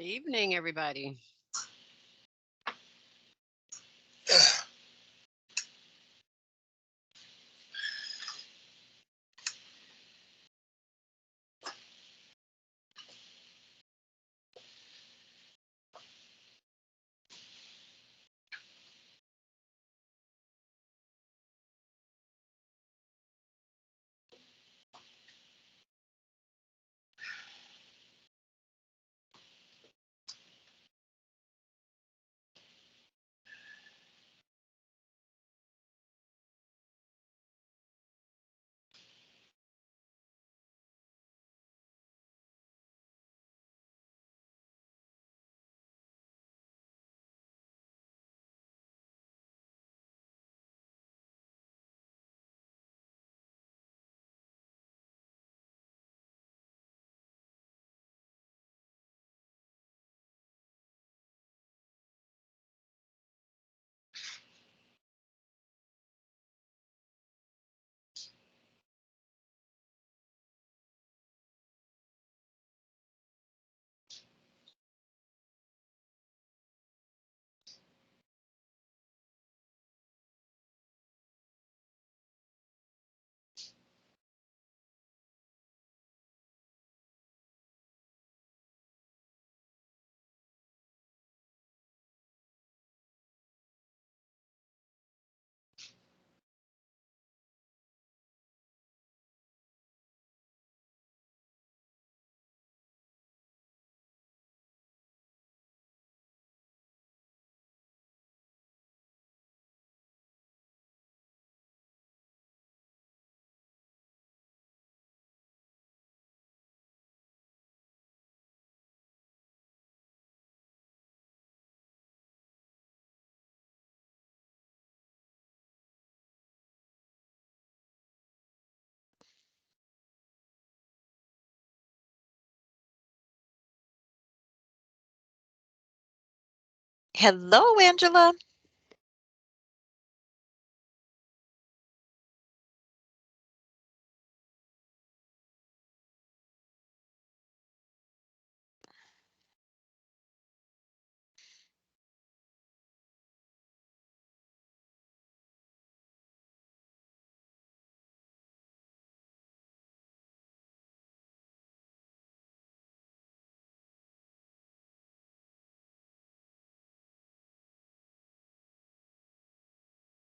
Evening, everybody. Hello, Angela.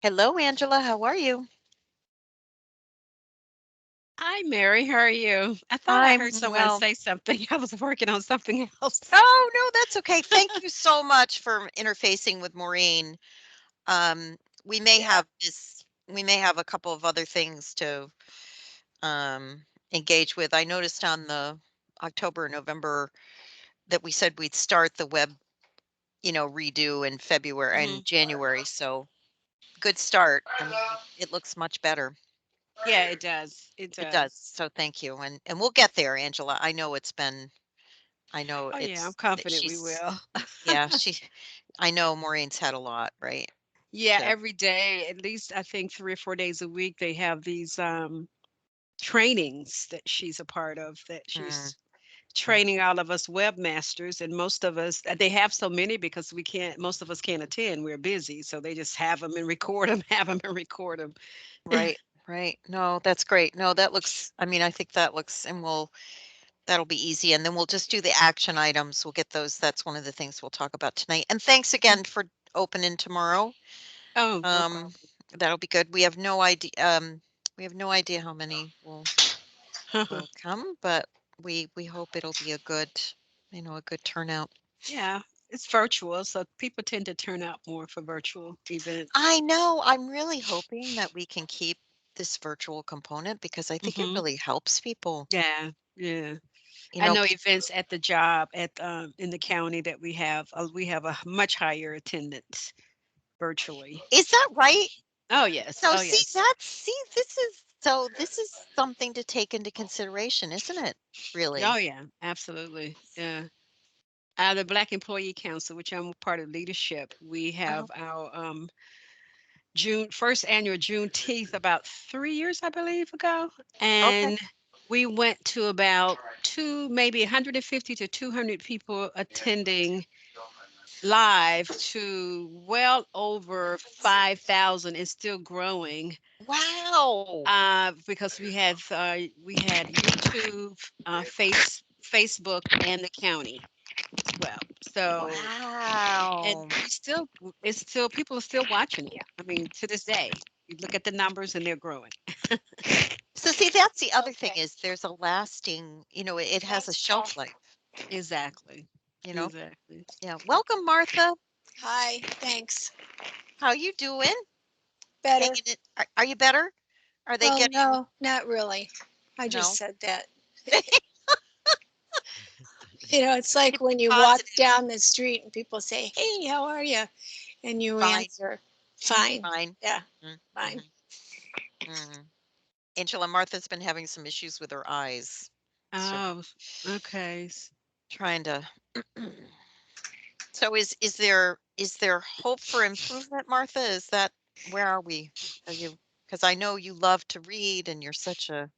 Hello, Angela. How are you? Hi, Mary. How are you? I thought I heard I'm someone well. say something. I was working on something else. Oh, no, that's okay. Thank you so much for interfacing with Maureen. Um, we may Yeah. have we may have a couple of other things to engage with. I noticed on the October, November that we said we'd start the web, redo in February Hmm. and January. So good start. I mean, it looks much better. Yeah, it does. It It does. does. So thank you. And we'll get there, Angela. I know Oh, yeah, I'm it's that confident we she's will. yeah, I know Maureen's had a lot, right? Yeah, To every day, at least I think 3 or 4 days a week, they have these trainings that she's a part of, that mm, she's mm, training all of us webmasters, and most of us, they have so many because most of us can't attend. We're busy. So they just have them and record them, have them and record them. right, right. No, that's great. No, that looks, I mean, I think that looks, and that'll be easy. And then we'll just do the action items. We'll get those. That's one of the things we'll talk about tonight. And thanks again for opening tomorrow. Oh, no Um, problem. that'll be good. We have no idea how many will come, but we hope it'll be a good, a good turnout. Yeah, it's virtual, so people tend to turn out more for virtual events. I know. I'm really hoping that we can keep this virtual component because I think it Hmm. really helps people. Yeah, yeah. You I know, know pe- events at the job at in the county that we have a much higher attendance virtually. is that right? Oh yes, So oh see, yes. this is something to take into consideration, isn't it? Oh Really? yeah, absolutely. Yeah. The Black Employee Council, which I'm part of leadership, we Oh, have our June first annual Juneteenth about 3 years, I believe, ago, okay. and we went to about maybe 150 to 200 people attending live to well over 5,000 and still growing. Wow. Because we had YouTube, Facebook, and the county as well. So, and Wow. we still, it's still, people are still watching it. I mean, to this day, you look at the numbers and they're growing. So see, that's the other thing is there's a lasting, it has a shelf life, Exactly. you know? Exactly. Yeah. Welcome, Martha. Hi, thanks. How you doing? Better? Hanging it. Are you better? Are they Well, getting no, not really. I just no? said that. It's like when you walk Positive. down the street and people say, "Hey, how are you?" And you Fine. answer, "Fine." Fine. Yeah, Mm-hmm. fine. Angela, Martha's been having some issues with her eyes. So Oh, okay. trying to so is there hope for improvement, Martha? Is that where are we? Are you because I know you love to read and you're such a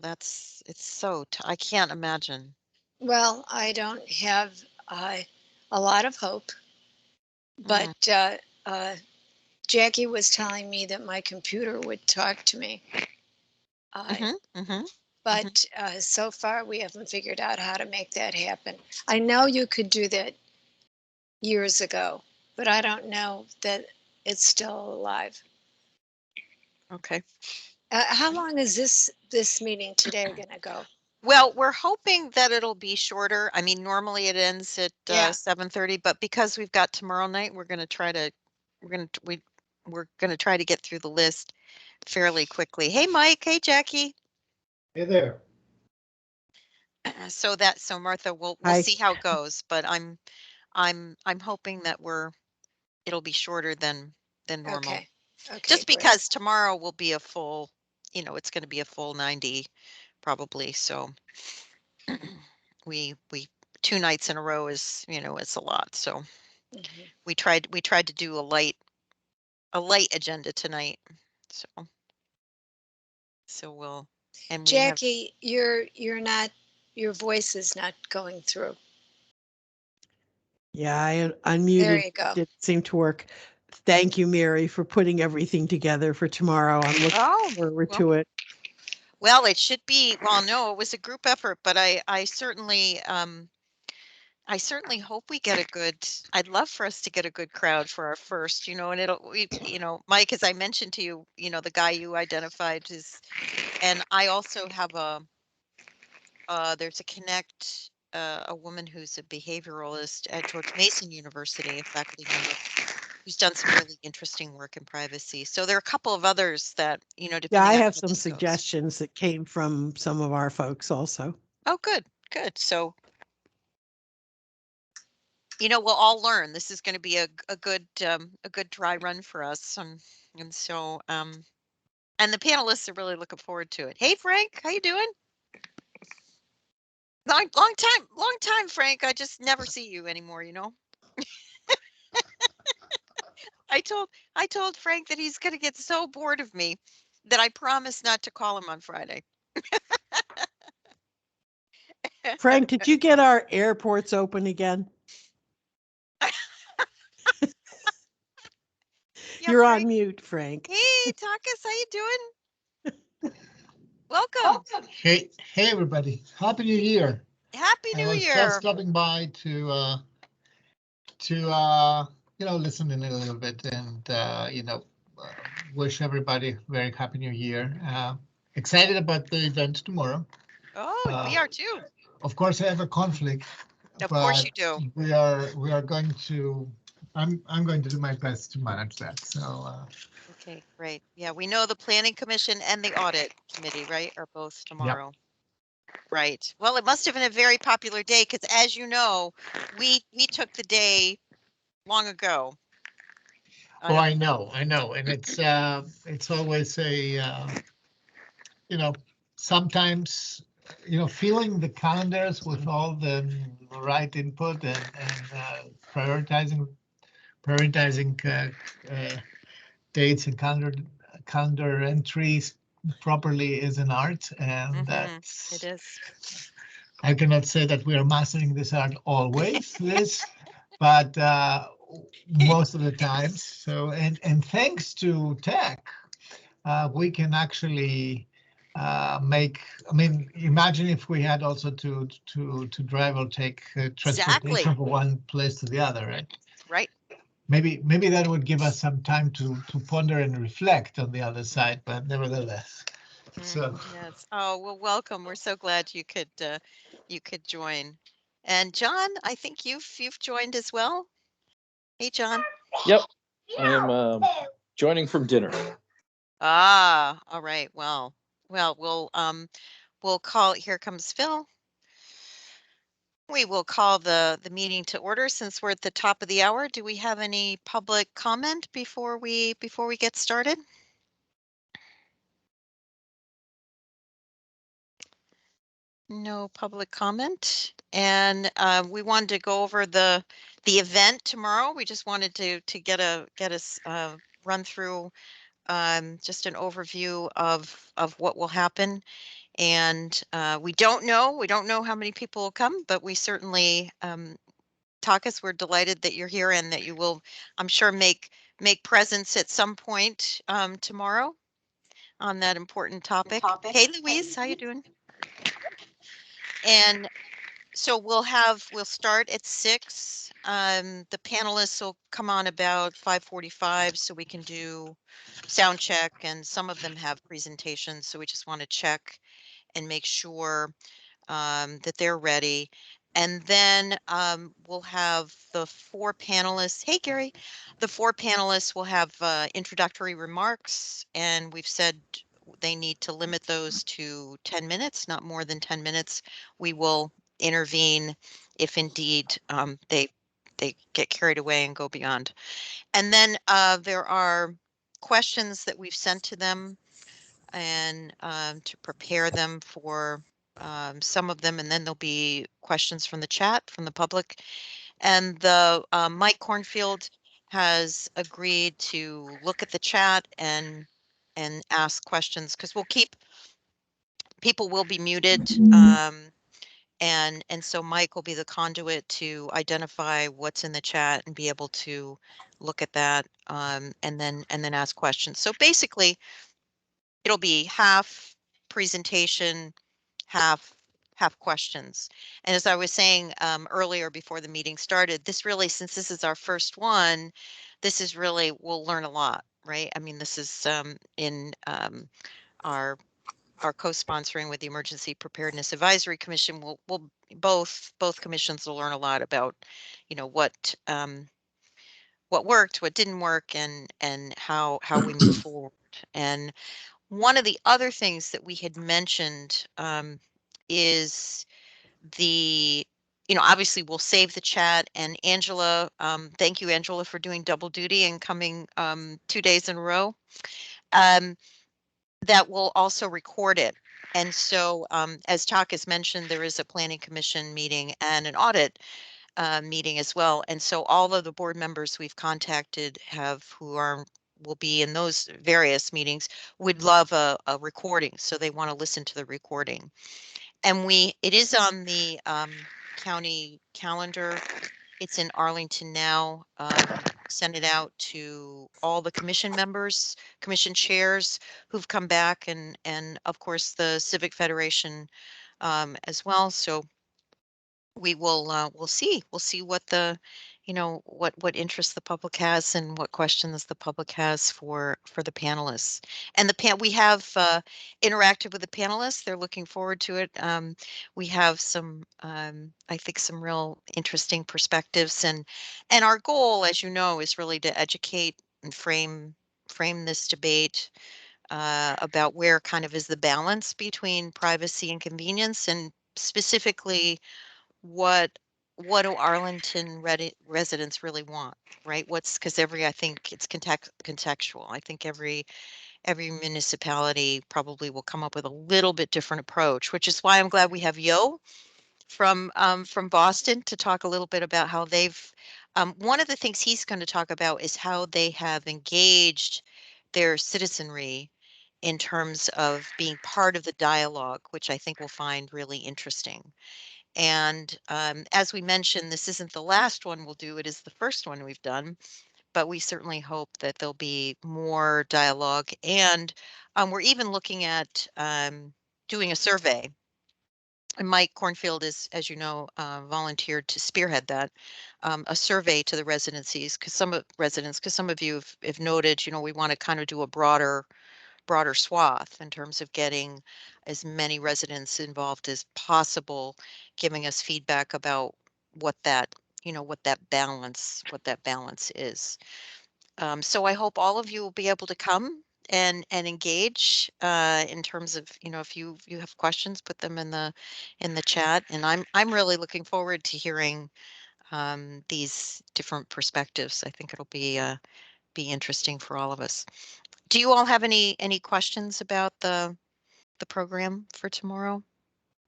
that's it's so I can't imagine. Well, I don't have uh, a lot of hope, Mm, but Jackie was telling me that my computer would talk to me. Uh, mm-hmm, mm-hmm, mm-hmm. but so far, we haven't figured out how to make that happen. I know you could do that years ago, but I don't know that it's still alive. Okay. How long is this meeting today going to go? Well, we're hoping that it'll be shorter. I mean, normally it ends at Yeah. 7:30, but because we've got tomorrow night, we're gonna t- we're gonna try to get through the list fairly quickly. Hey, Mike. Hey, Jackie. Hey there. So Martha, we'll Hi. see how it goes, but I'm hoping that it'll be shorter than normal. Okay. Okay. Just Great. because tomorrow will be a full, it's going to be a full 90 probably. So we 2 nights in a row is, it's a lot. So Mhm. we tried to do a light agenda tonight. So we'll and we have Jackie, you're not. Your voice is not going through. Yeah, I There unmuted. you go. Didn't seem to work. Thank you, Mary, for putting everything together for tomorrow. I'm looking oh forward well to it. well it should be well no it was a group effort but I certainly hope we get a good I'd love for us to get a good crowd for our first, and Mike, as I mentioned to you, the guy you identified is, and I also have there's a connect, a woman who's a behavioralist at George Mason University, a faculty member, who's done some really interesting work in privacy. So there are a couple of others that, Yeah, I depending on have how some this goes. suggestions that came from some of our folks also. Oh, good, good. So we'll all learn. This is going to be a good dry run for us, and so and the panelists are really looking forward to it. Hey, Frank, how you doing? Long time, Frank. I just never see you anymore. I told Frank that he's going to get so bored of me that I promised not to call him on Friday. Frank, did you get our airports open again? Yeah, You're on Frank. mute, Frank. Hey, Takas, how you doing? Welcome. Hey, everybody. Happy New Year. Happy I New was just Year. stopping by to listen in a little bit and wish everybody a very happy New Year. Excited about the event tomorrow. Oh, we are too. Of course, I have a conflict, Of course you but do. we are going to. I'm going to do my best to manage that. So Okay, great. Yeah, we know the Planning Commission and the Audit Committee, right, are both yep. tomorrow. Right. Well, it must have been a very popular day because, as you know, we took the day long ago. I Oh, don't. I know, and it's always a sometimes filling the calendars with all the right input and prioritizing dates and calendar entries properly is an art, and It that's, is. I cannot say that we are mastering this art always, Liz, but most of the times. So, and thanks to tech, we can actually make. I mean, imagine if we had also to drive or take Exactly. transportation from one place to the other, right? Right. Maybe that would give us some time to ponder and reflect on the other side, but nevertheless. So Yes. Oh, well, welcome. We're so glad you could join. And John, I think you've joined as well. Hey, John. Yep, I am joining from dinner. Ah, all right. Well, we'll call. Here comes Phil. We will call the meeting to order since we're at the top of the hour. Do we have any public comment before we get started? No public comment. And we wanted to go over the event tomorrow. We just wanted to get us run through just an overview of what will happen. And we don't know how many people will come, but we certainly Takas, we're delighted that you're here and that you will, I'm sure, make presence at some point tomorrow on that important topic. Hey, Louise, how you doing? And so we'll start at 6. The panelists will come on about 5:45 so we can do sound check, and some of them have presentations, so we just want to check and make sure that they're ready. And then we'll have the 4 panelists. Hey, Gary. The 4 panelists will have introductory remarks, and we've said they need to limit those to 10 minutes, not more than 10 minutes. We will intervene if indeed they get carried away and go beyond. And then there are questions that we've sent to them and to prepare them for some of them, and then there'll be questions from the chat from the public. And the Mike Cornfield has agreed to look at the chat and ask questions, because we'll keep people will be muted. And so Mike will be the conduit to identify what's in the chat and be able to look at that and then ask questions. So basically, it'll be half presentation, half questions. And as I was saying earlier before the meeting started, this really, since this is our first one, this is really, we'll learn a lot, right? I mean, this is in our co-sponsoring with the Emergency Preparedness Advisory Commission. We'll both commissions will learn a lot about, what worked, what didn't work, and how we move forward. And one of the other things that we had mentioned is the, obviously we'll save the chat, and Angela, thank you, Angela, for doing double duty and coming 2 days in a row. That will also record it. And so, as Talk has mentioned, there is a planning commission meeting and an audit meeting as well. And so all of the board members we've contacted will be in those various meetings, would love a recording. So they want to listen to the recording. And it is on the county calendar. It's in Arlington now. Send it out to all the commission members, commission chairs who've come back, and of course the Civic Federation as well. So we will we'll see what the what interest the public has and what questions the public has for the panelists. And we have interacted with the panelists. They're looking forward to it. We have some I think some real interesting perspectives, and our goal, as you know, is really to educate and frame this debate about where kind of is the balance between privacy and convenience, and specifically what do Arlington residents really want, right? Because I think it's contextual. I think every municipality probably will come up with a little bit different approach, which is why I'm glad we have Yo from Boston to talk a little bit about how they've one of the things he's going to talk about is how they have engaged their citizenry in terms of being part of the dialogue, which I think we'll find really interesting. And as we mentioned, this isn't the last one we'll do. It is the first one we've done, but we certainly hope that there'll be more dialogue. And we're even looking at doing a survey. And Mike Cornfield is, as you know, volunteered to spearhead that, a survey to the residencies, because some of you have noted, we want to kind of do a broader swath in terms of getting as many residents involved as possible, giving us feedback about what that, what that balance is. So I hope all of you will be able to come and engage in terms of, if you have questions, put them in the chat. And I'm really looking forward to hearing these different perspectives. I think it'll be interesting for all of us. Do you all have any questions about the program for tomorrow?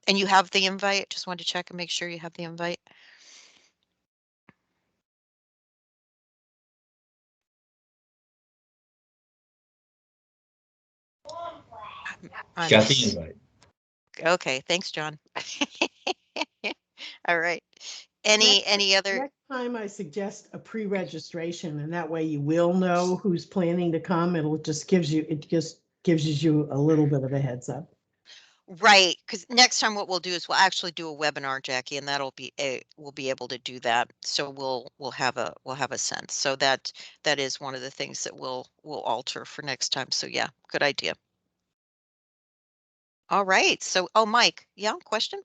And you have the invite? Just wanted to check and make sure you have the invite. Got the invite. Okay, thanks, John. All right. Any other? Next time I suggest a pre-registration, and that way you will know who's planning to come. It just gives you a little bit of a heads up. Right, because next time what we'll do is we'll actually do a webinar, Jackie, and that'll be we'll be able to do that. So we'll have a sense. So that is one of the things that we'll alter for next time. So yeah, good idea. All right. So Mike, yeah, question?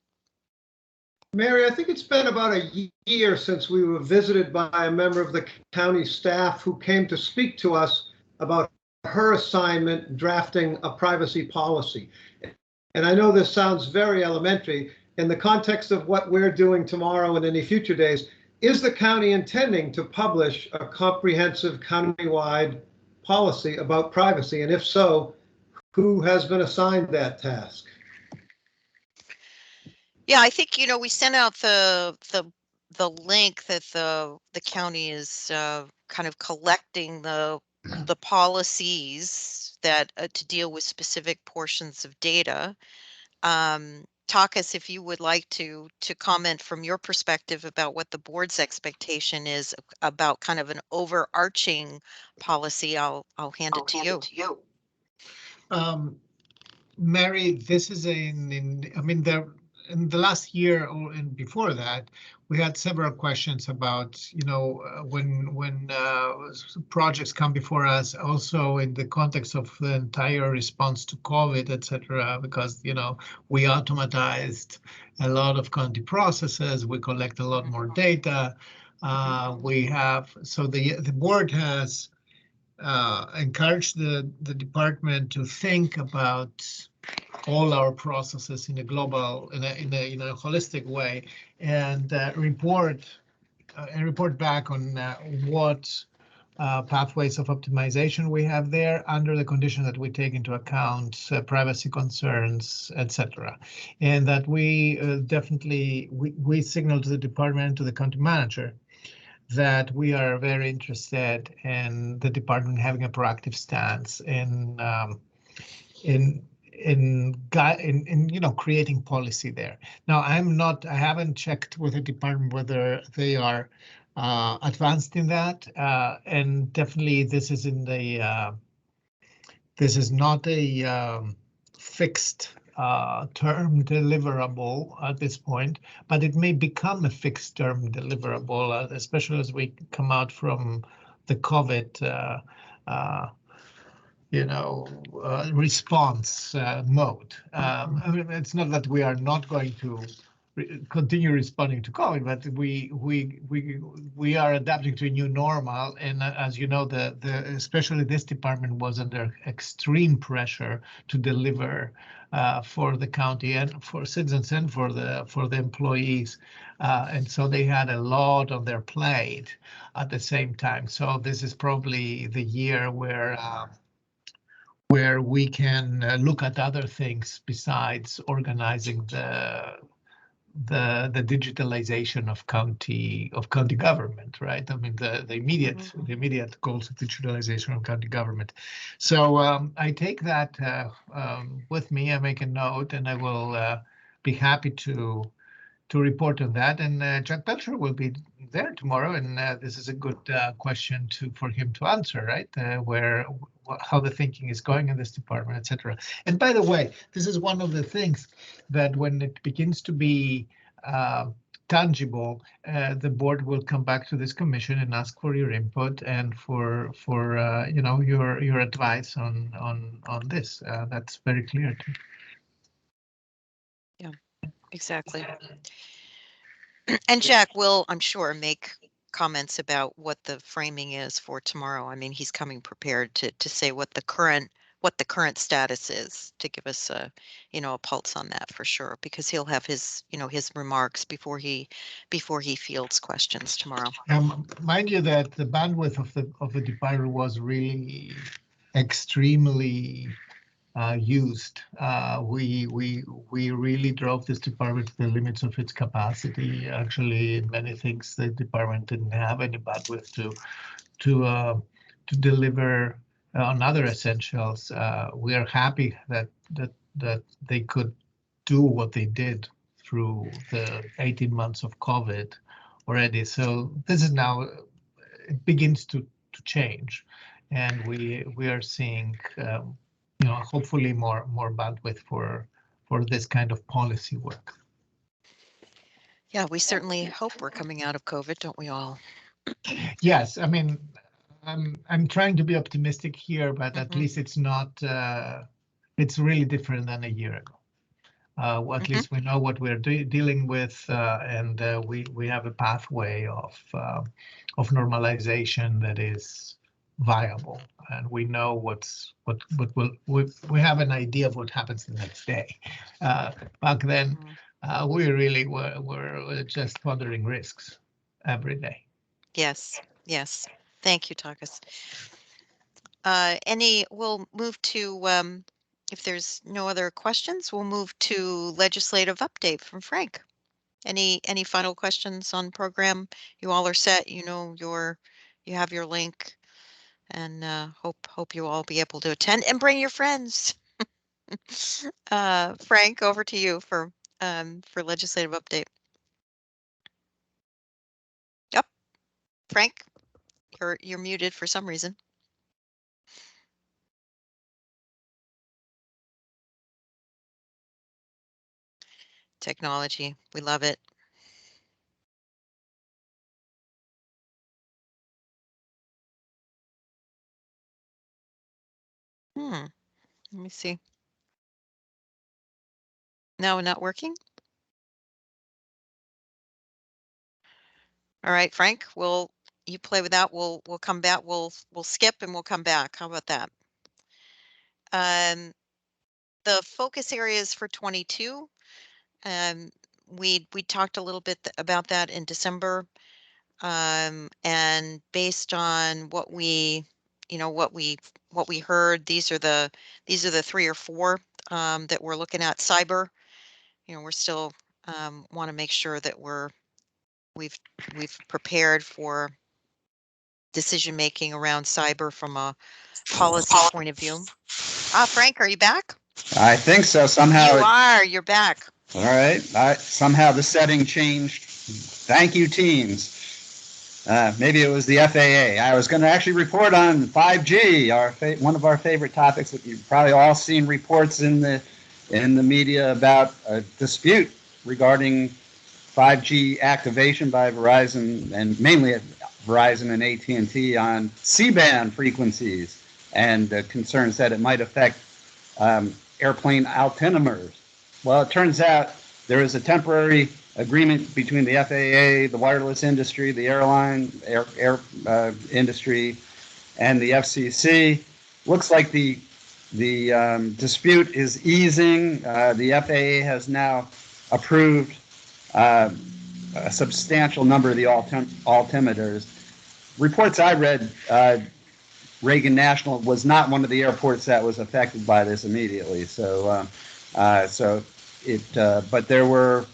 Mary, I think it's been about a year since we were visited by a member of the county staff who came to speak to us about her assignment drafting a privacy policy. And I know this sounds very elementary. In the context of what we're doing tomorrow and any future days, is the county intending to publish a comprehensive countywide policy about privacy? And if so, who has been assigned that task? Yeah, I think, we sent out the link that the county is kind of collecting the policies that to deal with specific portions of data. Takas, if you would like to comment from your perspective about what the board's expectation is about kind of an overarching policy, I'll hand it to you. Mary, this is I mean, in the last year or before that, we had several questions about, when projects come before us, also in the context of the entire response to COVID, etc., because, we automatized a lot of county processes, we collect a lot more data. So the board has encouraged the department to think about all our processes in a global, in a holistic way, and report back on what pathways of optimization we have there under the condition that we take into account privacy concerns, etc. And that we definitely we signal to the department and to the county manager that we are very interested in the department having a proactive stance in creating policy there. Now, I haven't checked with the department whether they are advanced in that, and definitely this is not a fixed term deliverable at this point, but it may become a fixed term deliverable, especially as we come out from the COVID response mode. I mean, it's not that we are not going to continue responding to COVID, but we are adapting to a new normal. And as you know, especially this department was under extreme pressure to deliver for the county and for citizens and for the employees, and so they had a lot on their plate at the same time. So this is probably the year where we can look at other things besides organizing the digitalization of county government, right? I mean the immediate goals of digitalization of county government. So I take that with me. I make a note, and I will be happy to report on that. And Jack Belcher will be there tomorrow, and this is a good question for him to answer, right? How the thinking is going in this department, etc. And by the way, this is one of the things that when it begins to be tangible, the board will come back to this commission and ask for your input and for your advice on this. That's very clear to me. Yeah, exactly. And Jack will, I'm sure, make comments about what the framing is for tomorrow. I mean, he's coming prepared to say what the current status is, to give us a pulse on that for sure, because he'll have his remarks before he fields questions tomorrow. Mind you that the bandwidth of the department was really extremely used. We really drove this department to the limits of its capacity. Actually, in many things, the department didn't have any bandwidth to deliver on other essentials. We are happy that they could do what they did through the 18 months of COVID already. So this is now, it begins to change, and we are seeing hopefully more bandwidth for this kind of policy work. Yeah, we certainly hope we're coming out of COVID, don't we all? Yes, I mean, I'm trying to be optimistic here, but at least it's not. It's really different than a year ago. At least we know what we're dealing with, and we have a pathway of normalization that is viable, and we know what will we have an idea of what happens the next day. Back then, we really were just pondering risks every day. Yes. Thank you, Takas. We'll move to, if there's no other questions, we'll move to legislative update from Frank. Any final questions on program? You all are set. You have your link, and hope you all be able to attend and bring your friends. Frank, over to you for legislative update. Yep, Frank, you're muted for some reason. Technology, we love it. Let me see. No, not working. All right, Frank, you play with that. We'll come back. We'll skip and we'll come back. How about that? The focus areas for 22. We talked a little bit about that in December, and based on what we heard, these are the 3 or 4 that we're looking at. Cyber, we're still want to make sure that we've prepared for decision making around cyber from a policy point of view. Frank, are you back? I think so. Somehow you're back. All right. Somehow the setting changed. Thank you, teams. Maybe it was the FAA. I was going to actually report on 5G, one of our favorite topics that you've probably all seen reports in the media about a dispute regarding 5G activation by Verizon, and mainly Verizon and AT&T on C-band frequencies, and concerns that it might affect airplane altimeters. Well, it turns out there is a temporary agreement between the FAA, the wireless industry, the airline industry, and the FCC. Looks like the dispute is easing. The FAA has now approved a substantial number of the altimeters. Reports I read, Reagan National was not one of the airports that was affected by this immediately. But there were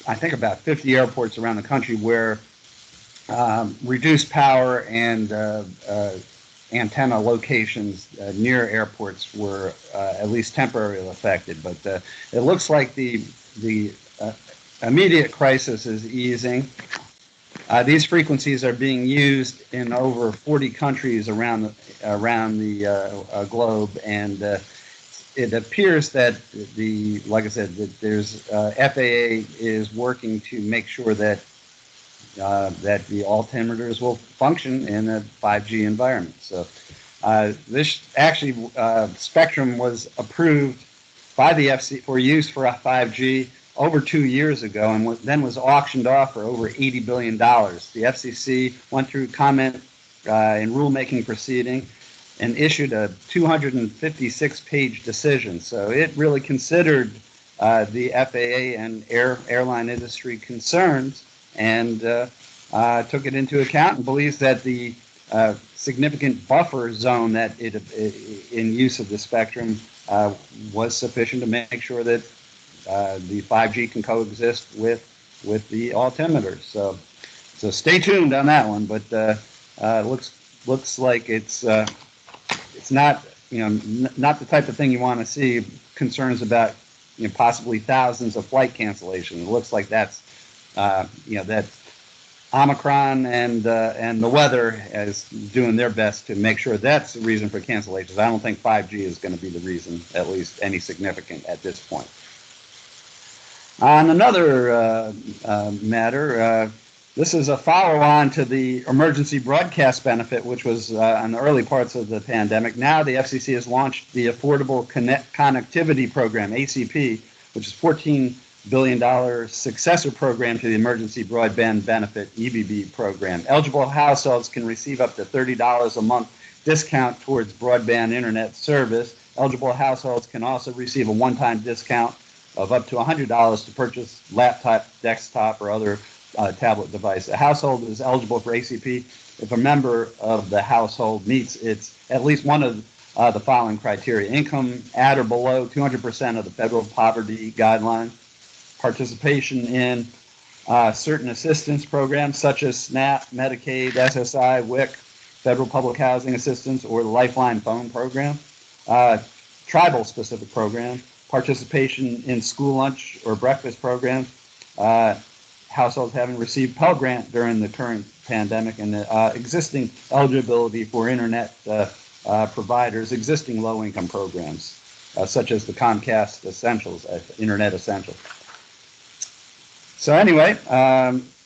I think about 50 airports around the country where reduced power and antenna locations near airports were at least temporarily affected. But it looks like the immediate crisis is easing. These frequencies are being used in over 40 countries around the globe, and it appears that like I said, that there's FAA is working to make sure that that the altimeters will function in a 5G environment. So this actually spectrum was approved by the FCC for use for 5G over 2 years ago, and then was auctioned off for over $80 billion. The FCC went through comment and rulemaking proceeding and issued a 256-page decision. So it really considered the FAA and airline industry concerns and took it into account and believes that the significant buffer zone that in use of the spectrum was sufficient to make sure that the 5G can coexist with the altimeters. So stay tuned on that one. But looks like it's not not the type of thing you want to see. Concerns about possibly thousands of flight cancellations. It looks like that's that Omicron and the weather is doing their best to make sure that's the reason for cancellations. I don't think 5G is going to be the reason, at least any significant at this point. On another matter, this is a follow-on to the emergency broadcast benefit, which was on the early parts of the pandemic. Now the FCC has launched the Affordable Connectivity Program, ACP, which is $14 billion successor program to the Emergency Broadband Benefit, EBB program. Eligible households can receive up to $30 a month discount towards broadband internet service. Eligible households can also receive a one-time discount of up to $100 to purchase laptop, desktop, or other tablet device. A household is eligible for ACP if a member of the household meets at least one of the following criteria: income at or below 200% of the federal poverty guideline, participation in certain assistance programs such as SNAP, Medicaid, SSI, WIC, federal public housing assistance, or the Lifeline phone program, tribal-specific programs, participation in school lunch or breakfast programs, households having received Pell Grant during the current pandemic, and existing eligibility for internet providers, existing low-income programs, such as the Comcast Essentials, Internet Essentials. So anyway,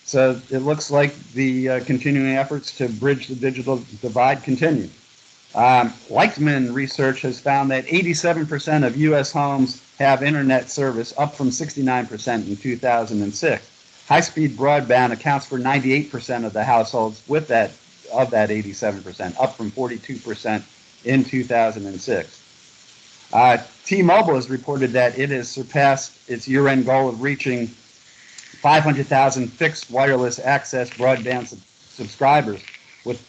so it looks like the continuing efforts to bridge the digital divide continue. Leichtman research has found that 87% of U.S. homes have internet service, up from 69% in 2006. High-speed broadband accounts for 98% of the households of that 87%, up from 42% in 2006. T-Mobile has reported that it has surpassed its year-end goal of reaching 500,000 fixed wireless access broadband subscribers, with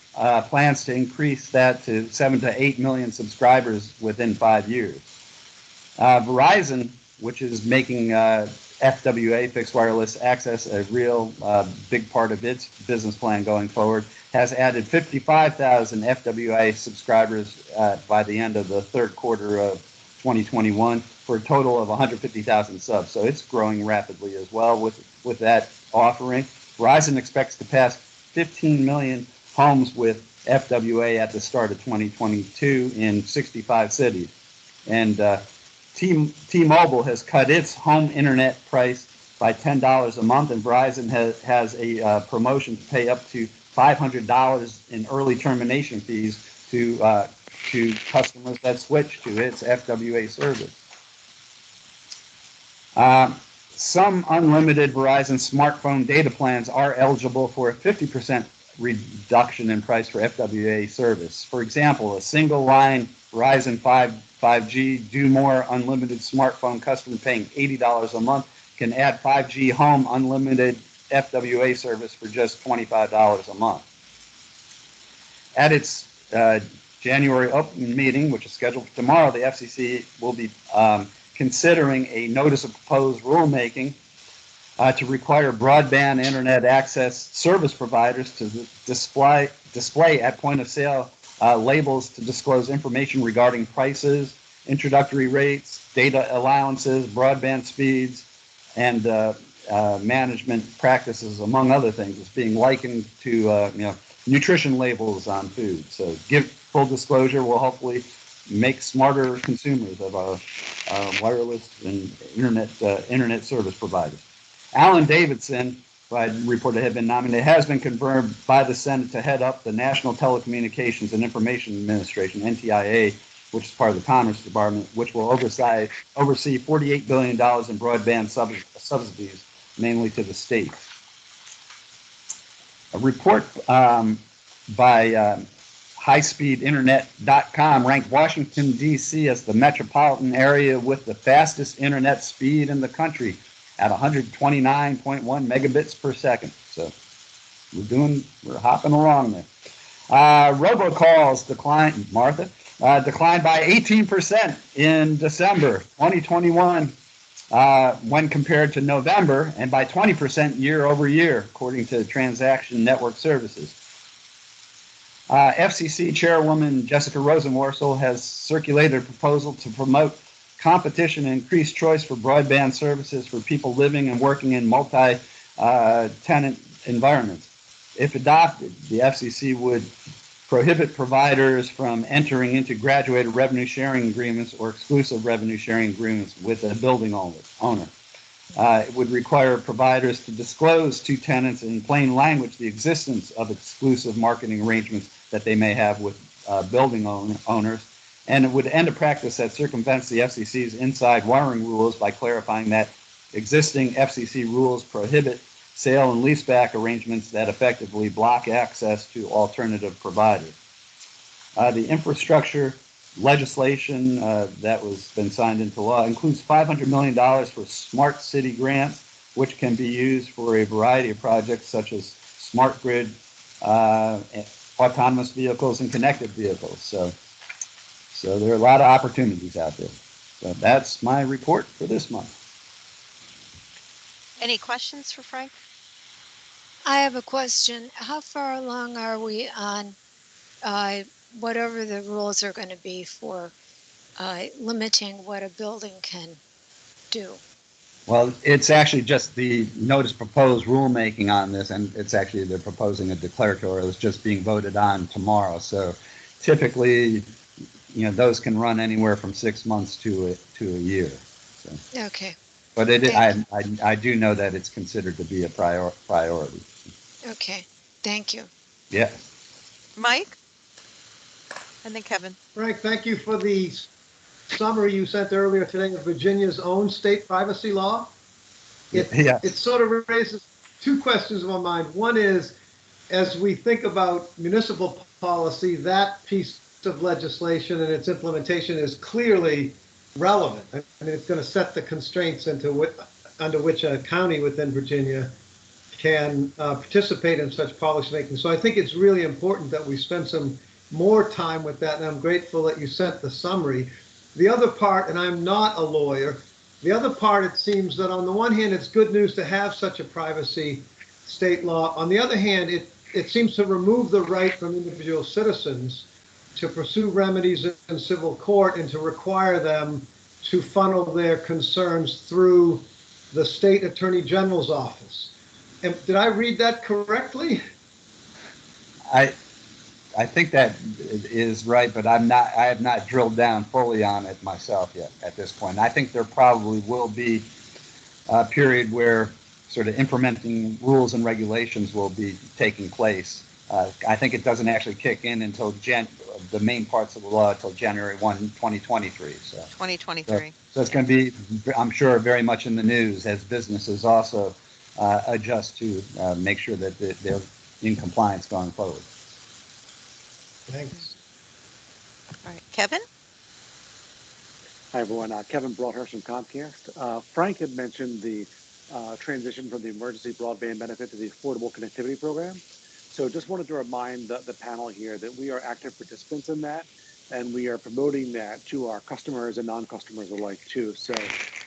plans to increase that to 7 to 8 million subscribers within 5 years. Verizon, which is making FWA, fixed wireless access, a real big part of its business plan going forward, has added 55,000 FWA subscribers by the end of the third quarter of 2021 for a total of 150,000 subs. So it's growing rapidly as well with that offering. Verizon expects to pass 15 million homes with FWA at the start of 2022 in 65 cities. And T-Mobile has cut its home internet price by $10 a month, and Verizon has a promotion to pay up to $500 in early termination fees to customers that switch to its FWA service. Some unlimited Verizon smartphone data plans are eligible for a 50% reduction in price for FWA service. For example, a single line Verizon 5G Do More unlimited smartphone customer paying $80 a month can add 5G home unlimited FWA service for just $25 a month. At its January open meeting, which is scheduled for tomorrow, the FCC will be considering a notice of proposed rulemaking to require broadband internet access service providers to display at point of sale labels to disclose information regarding prices, introductory rates, data allowances, broadband speeds, and management practices, among other things. It's being likened to nutrition labels on food. So, give full disclosure will hopefully make smarter consumers of our wireless and internet service providers. Alan Davidson, who I reported had been nominated, has been confirmed by the Senate to head up the National Telecommunications and Information Administration, NTIA, which is part of the Commerce Department, which will oversee $48 billion in broadband subsidies, mainly to the states. A report by highspeedinternet.com ranked Washington, D.C. as the metropolitan area with the fastest internet speed in the country at 129.1 megabits per second. So we're hopping along there. Robocalls declined by 18% in December 2021 when compared to November, and by 20% year over year, according to Transaction Network Services. FCC Chairwoman Jessica Rosenworcel has circulated a proposal to promote competition and increase choice for broadband services for people living and working in multi-tenant environments. If adopted, the FCC would prohibit providers from entering into graduated revenue sharing agreements or exclusive revenue sharing agreements with a building owner. It would require providers to disclose to tenants in plain language the existence of exclusive marketing arrangements that they may have with building owners. And it would end a practice that circumvents the FCC's inside wiring rules by clarifying that existing FCC rules prohibit sale and leaseback arrangements that effectively block access to alternative providers. The infrastructure legislation that was been signed into law includes $500 million for smart city grants, which can be used for a variety of projects such as smart grid, autonomous vehicles, and connected vehicles. So there are a lot of opportunities out there. So that's my report for this month. Any questions for Frank? I have a question. How far along are we on whatever the rules are going to be for limiting what a building can do? Well, it's actually just the notice proposed rulemaking on this, and it's actually they're proposing a declaratory. It's just being voted on tomorrow. So typically, those can run anywhere from 6 months to a year. So. Okay. But I do know that it's considered to be a priority. Okay. Thank you. Yeah. Mike? And then Kevin. Frank, thank you for the summary you sent earlier today of Virginia's own state privacy law. It sort of raises two questions in my mind. One is, as we think about municipal policy, that piece of legislation and its implementation is clearly relevant. I mean, it's going to set the constraints under which a county within Virginia can participate in such policymaking. So I think it's really important that we spend some more time with that, and I'm grateful that you sent the summary. The other part, and I'm not a lawyer, the other part, it seems that on the one hand, it's good news to have such a privacy state law. On the other hand, it seems to remove the right from individual citizens to pursue remedies in civil court and to require them to funnel their concerns through the state attorney general's office. And did I read that correctly? I think that is right, but I have not drilled down fully on it myself yet at this point. I think there probably will be a period where sort of implementing rules and regulations will be taking place. I think it doesn't actually kick in until the main parts of the law until January 1, 2023. So 2023. So it's going to be, I'm sure, very much in the news as businesses also adjust to make sure that they're in compliance going forward. Thanks. All right, Kevin? Hi, everyone. Kevin Broadhurst from Comcast. Frank had mentioned the transition from the emergency broadband benefit to the Affordable Connectivity Program. So just wanted to remind the panel here that we are active participants in that, and we are promoting that to our customers and non-customers alike, too. So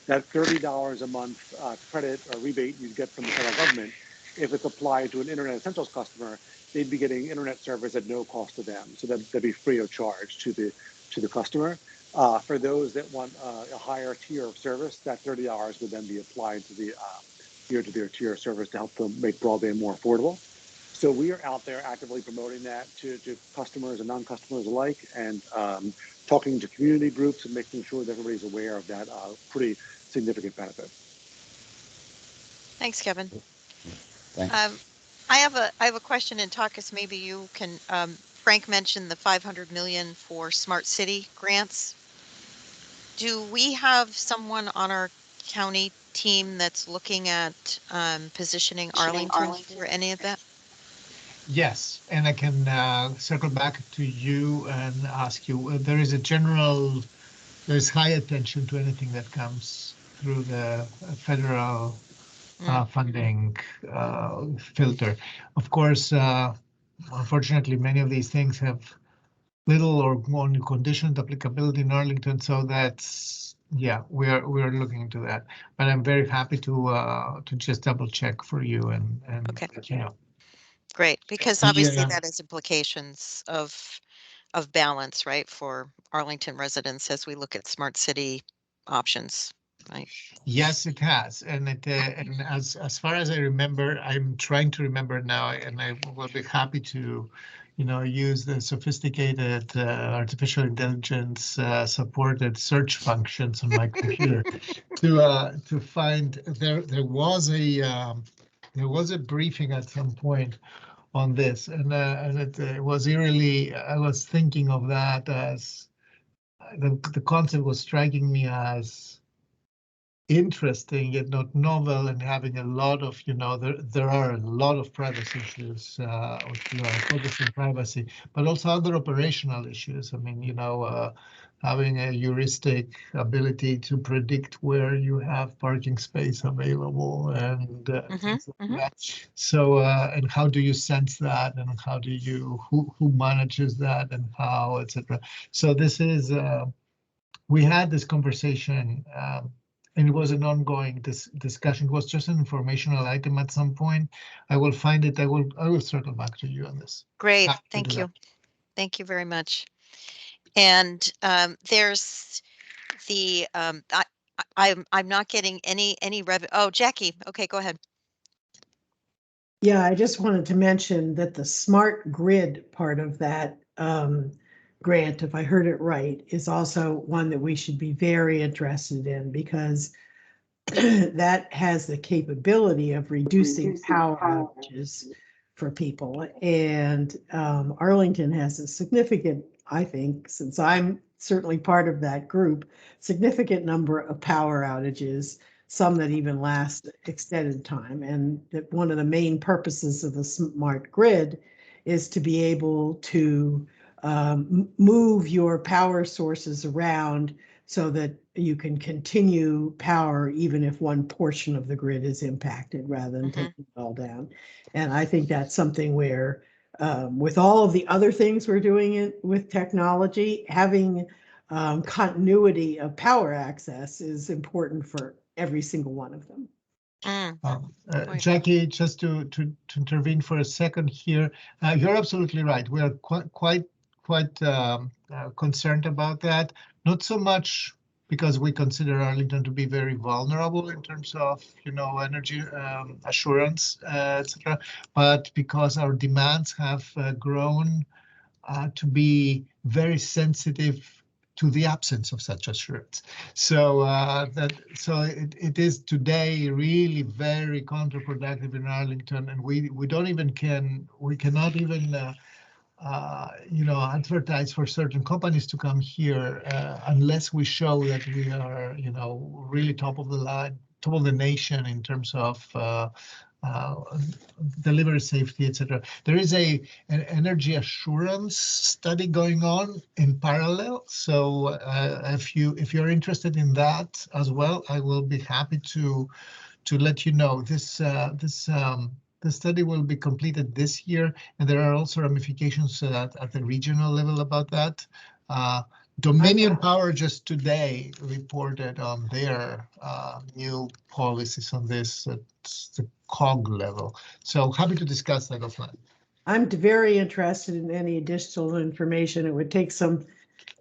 that $30 a month credit or rebate you get from the federal government, if it's applied to an Internet Essentials customer, they'd be getting internet service at no cost to them. So that'd be free of charge to the customer. For those that want a higher tier of service, that $30 would then be applied to their tier of service to help them make broadband more affordable. So we are out there actively promoting that to customers and non-customers alike, and talking to community groups and making sure that everybody's aware of that pretty significant benefit. Thanks, Kevin. Thanks. I have a question, and Takis, maybe you can. Frank mentioned the 500 million for smart city grants. Do we have someone on our county team that's looking at positioning Arlington for any of that? Yes, and I can circle back to you and ask you. There's high attention to anything that comes through the federal funding filter. Of course, unfortunately, many of these things have little or only conditioned applicability in Arlington, so that's, yeah, we're looking into that. But I'm very happy to just double check for you and Okay. let you know. Great, because obviously Yeah. that has implications of balance, right, for Arlington residents as we look at smart city options, right? Yes, it has, and and as far as I remember, I'm trying to remember now, and I will be happy to, use the sophisticated artificial intelligence supported search functions on my computer to find there was a briefing at some point on this, and it was eerily, I was thinking of that as the concept was striking me as interesting yet not novel, and having a lot of, there are a lot of privacy issues focusing privacy, but also other operational issues. I mean, having a heuristic ability to predict where you have parking space available and things like that. So and how do you sense that, and how do you who manages that, and how, etc. So this is we had this conversation, and it was an ongoing discussion. It was just an informational item at some point. I will find it. I will circle back to you on this. Great, thank you. Thank you very much. And there's the I'm not getting any revenue. Oh, Jackie. Okay, go ahead. Yeah, I just wanted to mention that the smart grid part of that grant, if I heard it right, is also one that we should be very interested in, because that has the capability of reducing power outages for people. And Arlington has a significant, I think, since I'm certainly part of that group, significant number of power outages, some that even last extended time. And that one of the main purposes of the smart grid is to be able to move your power sources around so that you can continue power even if one portion of the grid is impacted, rather than taking it all down. And I think that's something where, with all of the other things we're doing it with technology, having continuity of power access is important for every single one of them. Jackie, just to intervene for a second here, you're absolutely right. We are quite concerned about that. Not so much because we consider Arlington to be very vulnerable in terms of, energy assurance, etc., but because our demands have grown to be very sensitive to the absence of such assurance. So it is today really very counterproductive in Arlington, and we cannot even advertise for certain companies to come here unless we show that we are, really top of the line, top of the nation in terms of delivery safety, etc. There is an energy assurance study going on in parallel. So if you're interested in that as well, I will be happy to let you know. The study will be completed this year, and there are also ramifications at the regional level about that. Dominion Power just today reported on their new policies on this at the COG level. So happy to discuss that offline. I'm very interested in any additional information. It would take some,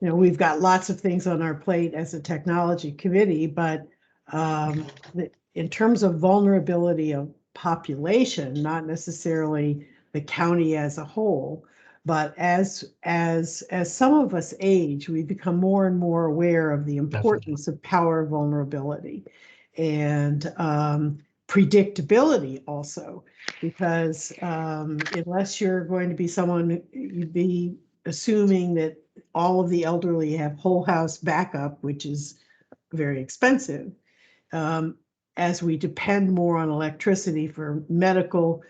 we've got lots of things on our plate as a technology committee, but in terms of vulnerability of population, not necessarily the county as a whole, but as some of us age, we become more and more aware of the importance of power vulnerability and predictability also, because unless you're going to be someone, you'd be assuming that all of the elderly have whole house backup, which is very expensive. As we depend more on electricity for medical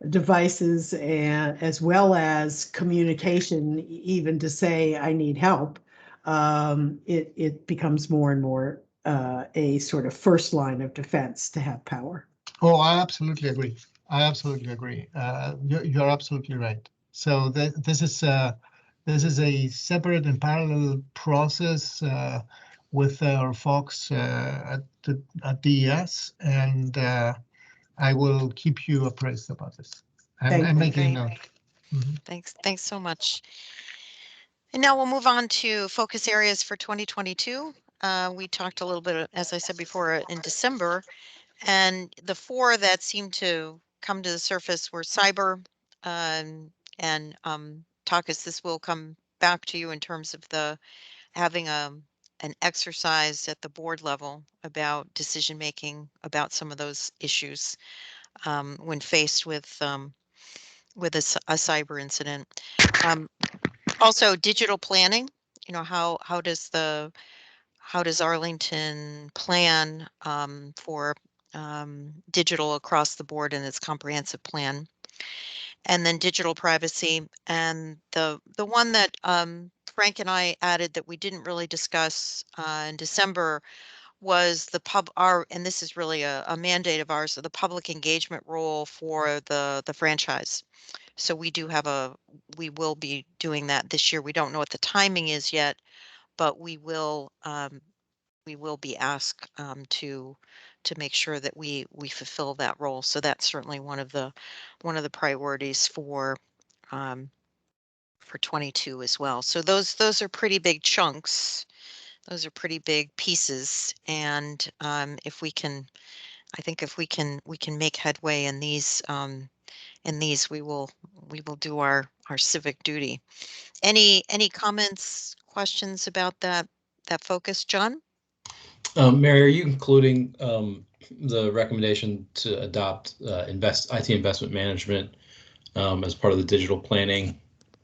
devices and as well as communication, even to say I need help, it becomes more and more a sort of first line of defense to have power. Oh, I absolutely agree. I absolutely agree. You're absolutely right. So this is a separate and parallel process with our folks at DES, and I will keep you appraised about this. I'm making a note. Thanks so much. And now we'll move on to focus areas for 2022. We talked a little bit, as I said before, in December, and the four that seemed to come to the surface were cyber, and Takis, this will come back to you in terms of the having an exercise at the board level about decision making about some of those issues when faced with a cyber incident. Also, digital planning. How does Arlington plan for digital across the board in its comprehensive plan? And then digital privacy, and the one that Frank and I added that we didn't really discuss in December was and this is really a mandate of ours, so the public engagement role for the franchise. So we will be doing that this year. We don't know what the timing is yet, but we will be asked to make sure that we fulfill that role. So that's certainly one of the priorities for 22 as well. So those are pretty big chunks. Those are pretty big pieces, and if we can make headway in these, we will do our civic duty. Any comments, questions about that focus, John? Mary, are you including the recommendation to adopt IT investment management as part of the digital planning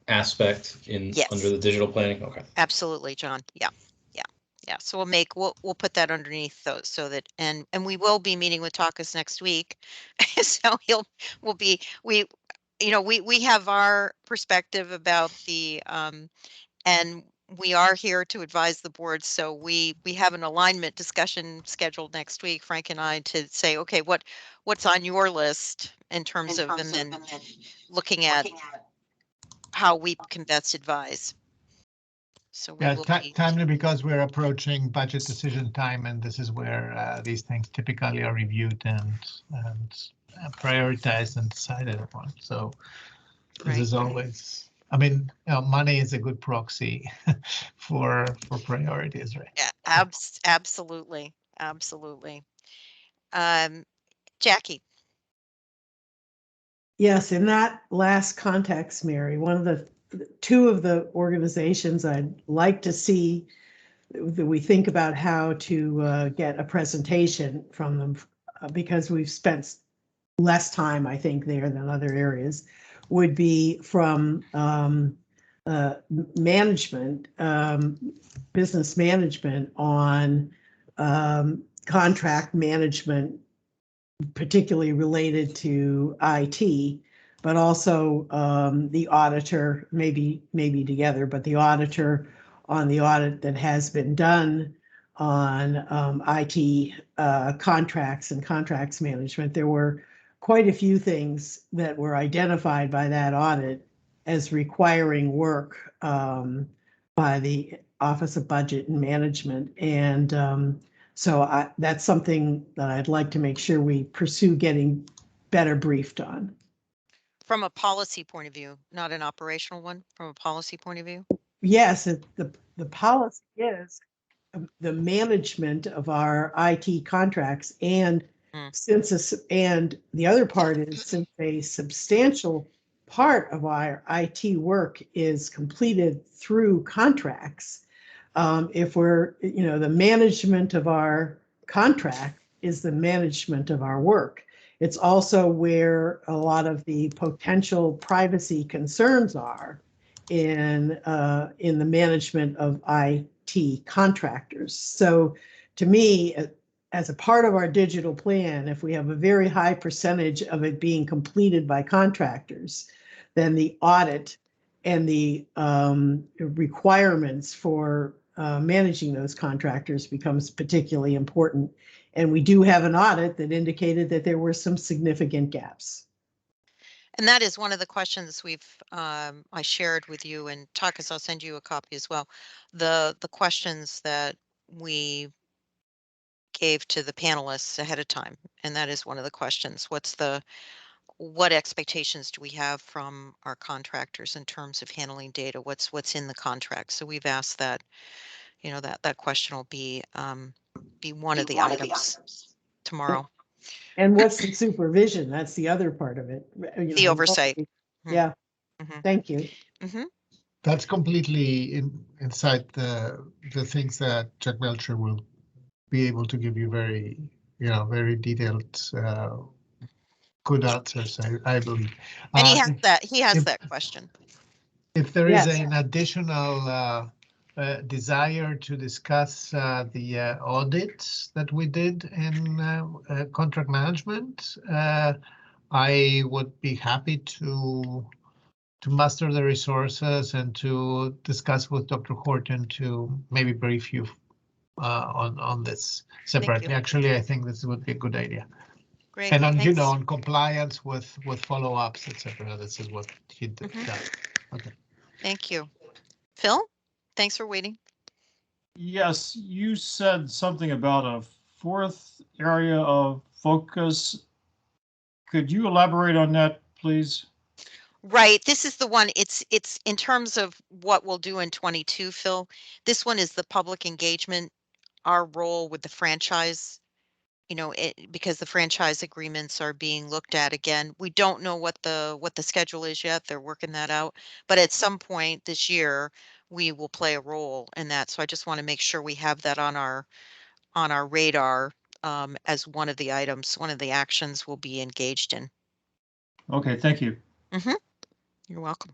aspect under the digital planning? Okay. Absolutely, John. Yeah. So we'll put that underneath those, so that and we will be meeting with Takis next week. So we have our perspective about the and we are here to advise the board. So we have an alignment discussion scheduled next week, Frank and I, to say, okay, what's on your list in terms of, and then looking at how we can best advise. So timely, because we're approaching budget decision time, and this is where these things typically are reviewed and prioritized and decided upon. So this is always, I mean, money is a good proxy for priorities, right? Yeah, absolutely. Jackie. Yes, in that last context, Mary, one of the two of the organizations I'd like to see that we think about how to get a presentation from them, because we've spent less time, I think, there than other areas, would be from management, business management on contract management, particularly related to IT, but also the auditor, maybe together, but the auditor on the audit that has been done on IT contracts and contracts management. There were quite a few things that were identified by that audit as requiring work by the Office of Budget and Management. And so that's something that I'd like to make sure we pursue getting better briefed on. From a policy point of view, not an operational one, from a policy point of view? Yes, the policy is the management of our IT contracts, and and the other part is, since a substantial part of our IT work is completed through contracts, if we're, the management of our contract is the management of our work. It's also where a lot of the potential privacy concerns are in the management of IT contractors. So to me, as a part of our digital plan, if we have a very high percentage of it being completed by contractors, then the audit and the requirements for managing those contractors becomes particularly important. And we do have an audit that indicated that there were some significant gaps. And that is one of the questions I shared with you, and Takas, I'll send you a copy as well. The questions that we gave to the panelists ahead of time, and that is one of the questions. What expectations do we have from our contractors in terms of handling data? What's in the contract? So we've asked that, that question will be one of the items tomorrow. And what's the supervision? That's the other part of it. The oversight. Yeah. Thank you. That's completely inside the things that Jack Melcher will be able to give you very detailed, good answers, I believe. And he has that question. If there is an additional desire to discuss the audits that we did in contract management, I would be happy to muster the resources and to discuss with Dr. Horton to maybe brief you on this separately. Actually, I think this would be a good idea. Great. And on compliance with follow-ups, etc. This is what he did. Okay. Thank you. Phil, thanks for waiting. Yes, you said something about a fourth area of focus. Could you elaborate on that, please? Right. This is the one. It's in terms of what we'll do in 22, Phil. This one is the public engagement, our role with the franchise. Because the franchise agreements are being looked at again. We don't know what the schedule is yet. They're working that out. But at some point this year, we will play a role in that. So I just want to make sure we have that on our radar as one of the items, one of the actions we'll be engaged in. Okay, thank you. You're welcome.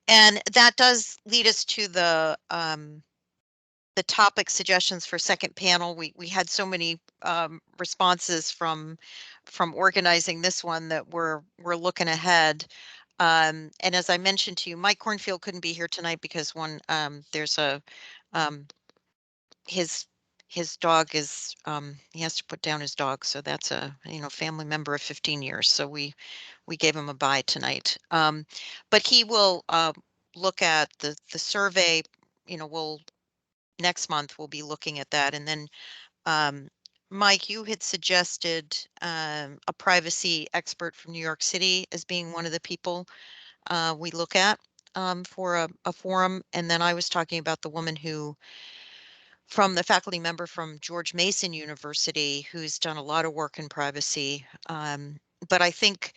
And that does lead us to the topic suggestions for second panel. We had so many responses from organizing this one that we're looking ahead. And as I mentioned to you, Mike Cornfield couldn't be here tonight because there's a his dog is he has to put down his dog, so that's a family member of 15 years. So we gave him a bye tonight. But he will look at the survey. Next month we'll be looking at that, and then Mike, you had suggested a privacy expert from New York City as being one of the people we look at for a forum, and then I was talking about the woman from the faculty member from George Mason University who's done a lot of work in privacy. But I think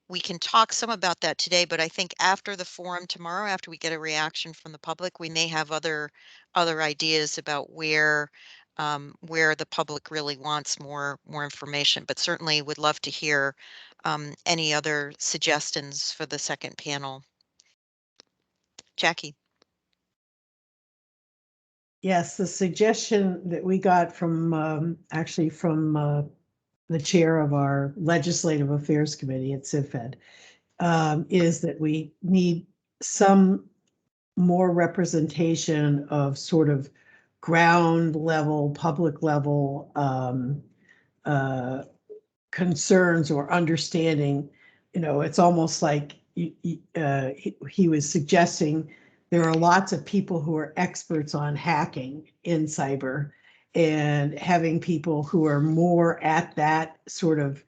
we can talk some about that today, but I think after the forum tomorrow, after we get a reaction from the public, we may have other ideas about where the public really wants more information. But certainly would love to hear any other suggestions for the second panel. Jackie. Yes, the suggestion that we got from actually from the chair of our Legislative Affairs Committee at CivFed is that we need some more representation of sort of ground level, public level concerns or understanding. It's almost like he was suggesting there are lots of people who are experts on hacking in cyber, and having people who are more at that sort of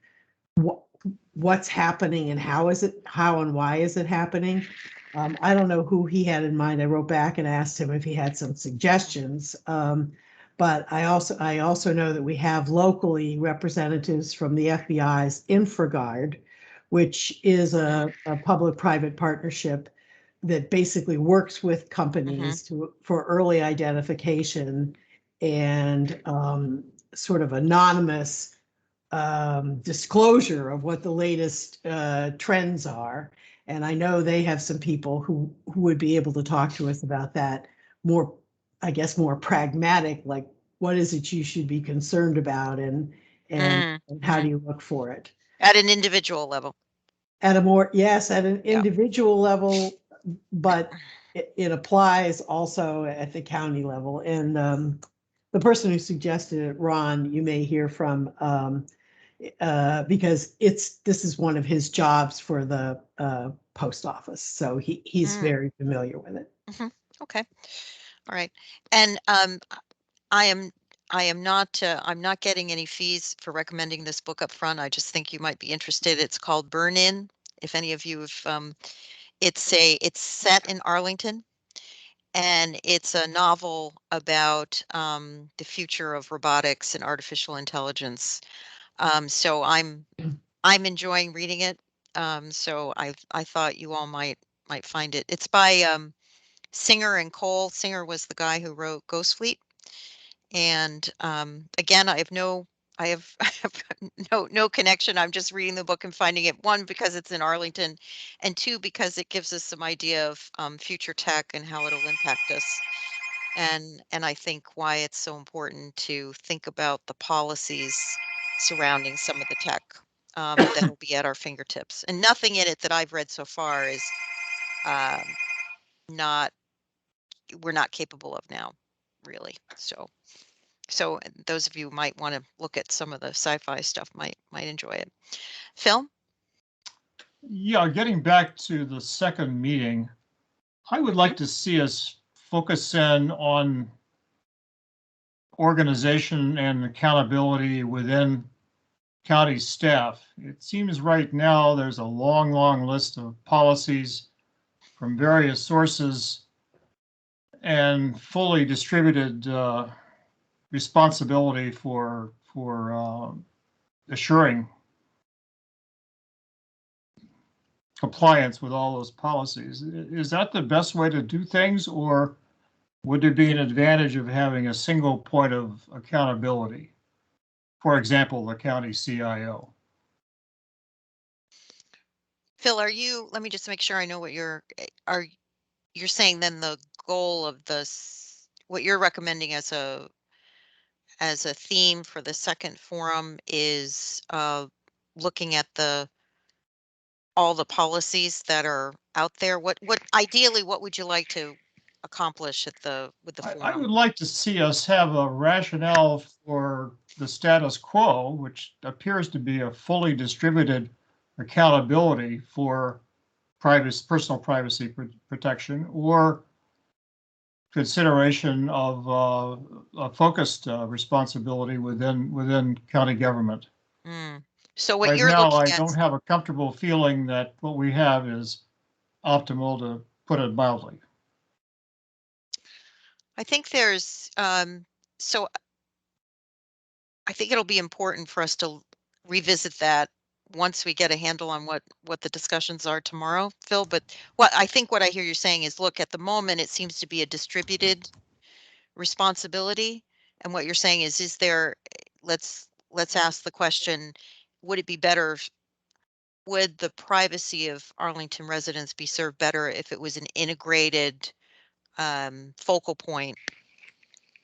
what's happening and how and why is it happening. I don't know who he had in mind. I wrote back and asked him if he had some suggestions. But I also know that we have locally representatives from the FBI's InfraGard, which is a public-private partnership that basically works with companies for early identification and sort of anonymous disclosure of what the latest trends are. And I know they have some people who would be able to talk to us about that more, I guess, more pragmatic, like what is it you should be concerned about, and how do you look for it? At an individual level. At an individual level, but it applies also at the county level. And the person who suggested it, Ron, you may hear from, because this is one of his jobs for the post office, so he's very familiar with it. Okay, all right. And I'm not getting any fees for recommending this book up front. I just think you might be interested. It's called Burn In. If any of you have, it's set in Arlington, and it's a novel about the future of robotics and artificial intelligence. So I'm enjoying reading it. So I thought you all might find it. It's by Singer and Cole. Singer was the guy who wrote Ghost Fleet. And again, I have I have no connection. I'm just reading the book and finding it, one, because it's in Arlington, and two, because it gives us some idea of future tech and how it'll impact us. And I think why it's so important to think about the policies surrounding some of the tech that will be at our fingertips. And nothing in it that I've read so far is not we're not capable of now, really. So those of you who might want to look at some of the sci-fi stuff might enjoy it. Phil? Yeah, getting back to the second meeting, I would like to see us focus in on organization and accountability within county staff. It seems right now there's a long, long list of policies from various sources and fully distributed responsibility for assuring compliance with all those policies. Is that the best way to do things, or would there be an advantage of having a single point of accountability? For example, the county CIO. Phil, let me just make sure I know what you're saying then the goal of what you're recommending as a theme for the second forum is looking at all the policies that are out there. What ideally, what would you like to accomplish with the forum? I would like to see us have a rationale for the status quo, which appears to be a fully distributed accountability for personal privacy protection, or consideration of a focused responsibility within county government. So what right you're now, looking I at, don't have a comfortable feeling that what we have is optimal, to put it mildly. I think there's so I think it'll be important for us to revisit that once we get a handle on what the discussions are tomorrow, Phil. But what I hear you saying is, look, at the moment it seems to be a distributed responsibility, and what you're saying is there? Let's ask the question: would it be better? Would the privacy of Arlington residents be served better if it was an integrated focal point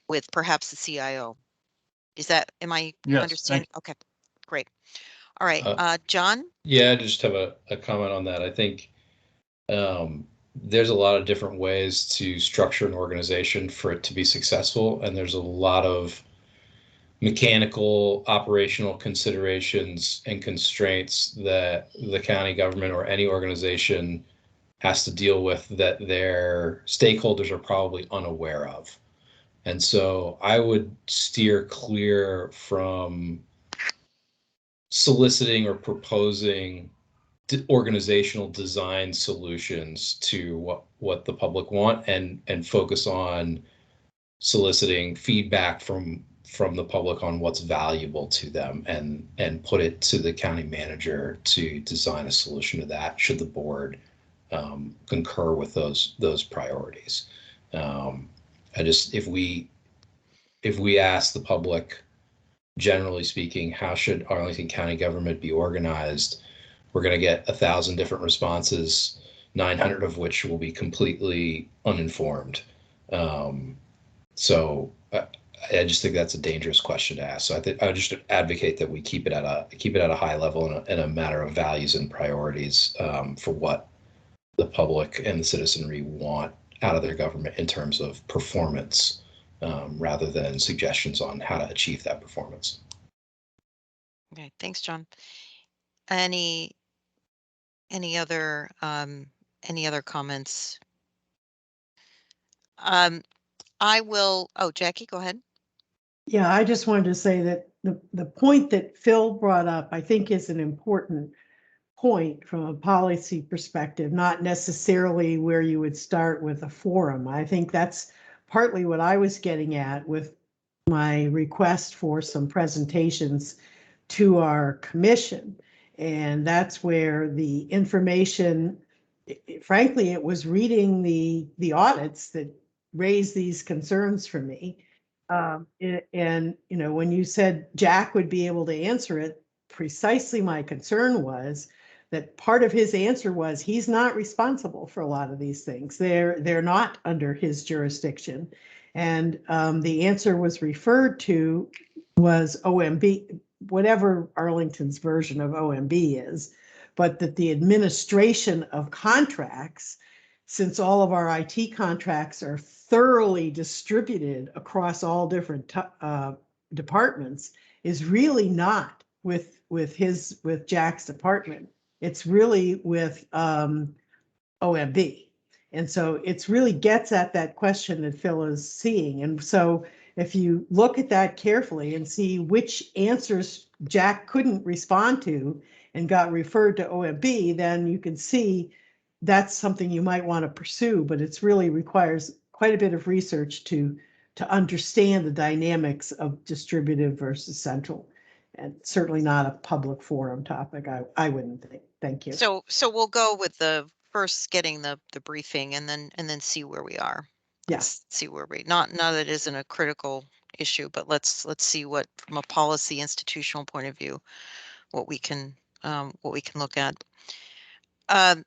with perhaps the CIO? Am I understanding? Okay, great. All right, John? Yeah, I just have a comment on that. I think there's a lot of different ways to structure an organization for it to be successful, and there's a lot of mechanical operational considerations and constraints that the county government or any organization has to deal with that their stakeholders are probably unaware of. And so I would steer clear from soliciting or proposing organizational design solutions to what the public want, and focus on soliciting feedback from the public on what's valuable to them, and put it to the county manager to design a solution to that, should the board concur with those priorities. If we ask the public, generally speaking, how should Arlington County government be organized, we're going to get 1,000 different responses, 900 of which will be completely uninformed. So I just think that's a dangerous question to ask. So I just advocate that we keep it at a high level, and a matter of values and priorities for what the public and the citizenry want out of their government in terms of performance, rather than suggestions on how to achieve that performance. Okay, thanks, John. Any other comments? I will. Oh, Jackie, go ahead. Yeah, I just wanted to say that the point that Phil brought up, I think, is an important point from a policy perspective, not necessarily where you would start with a forum. I think that's partly what I was getting at with my request for some presentations to our commission. And that's where the information, frankly, it was reading the audits that raised these concerns for me. And, you know, when you said Jack would be able to answer it, precisely my concern was that part of his answer was he's not responsible for a lot of these things. They're not under his jurisdiction. And the answer was referred to was OMB, whatever Arlington's version of OMB is, but that the administration of contracts, since all of our IT contracts are thoroughly distributed across all different departments, is really not with Jack's department. It's really with OMB. And so it's really gets at that question that Phil is seeing. And so if you look at that carefully and see which answers Jack couldn't respond to and got referred to OMB, then you can see that's something you might want to pursue, but it's really requires quite a bit of research to understand the dynamics of distributive versus central, and certainly not a public forum topic. I wouldn't think. Thank you. So we'll go with the first getting the briefing, and then see where we are. Yes. Yeah. See where we not that it isn't a critical issue, but let's see what, from a policy institutional point of view, what we can look at. I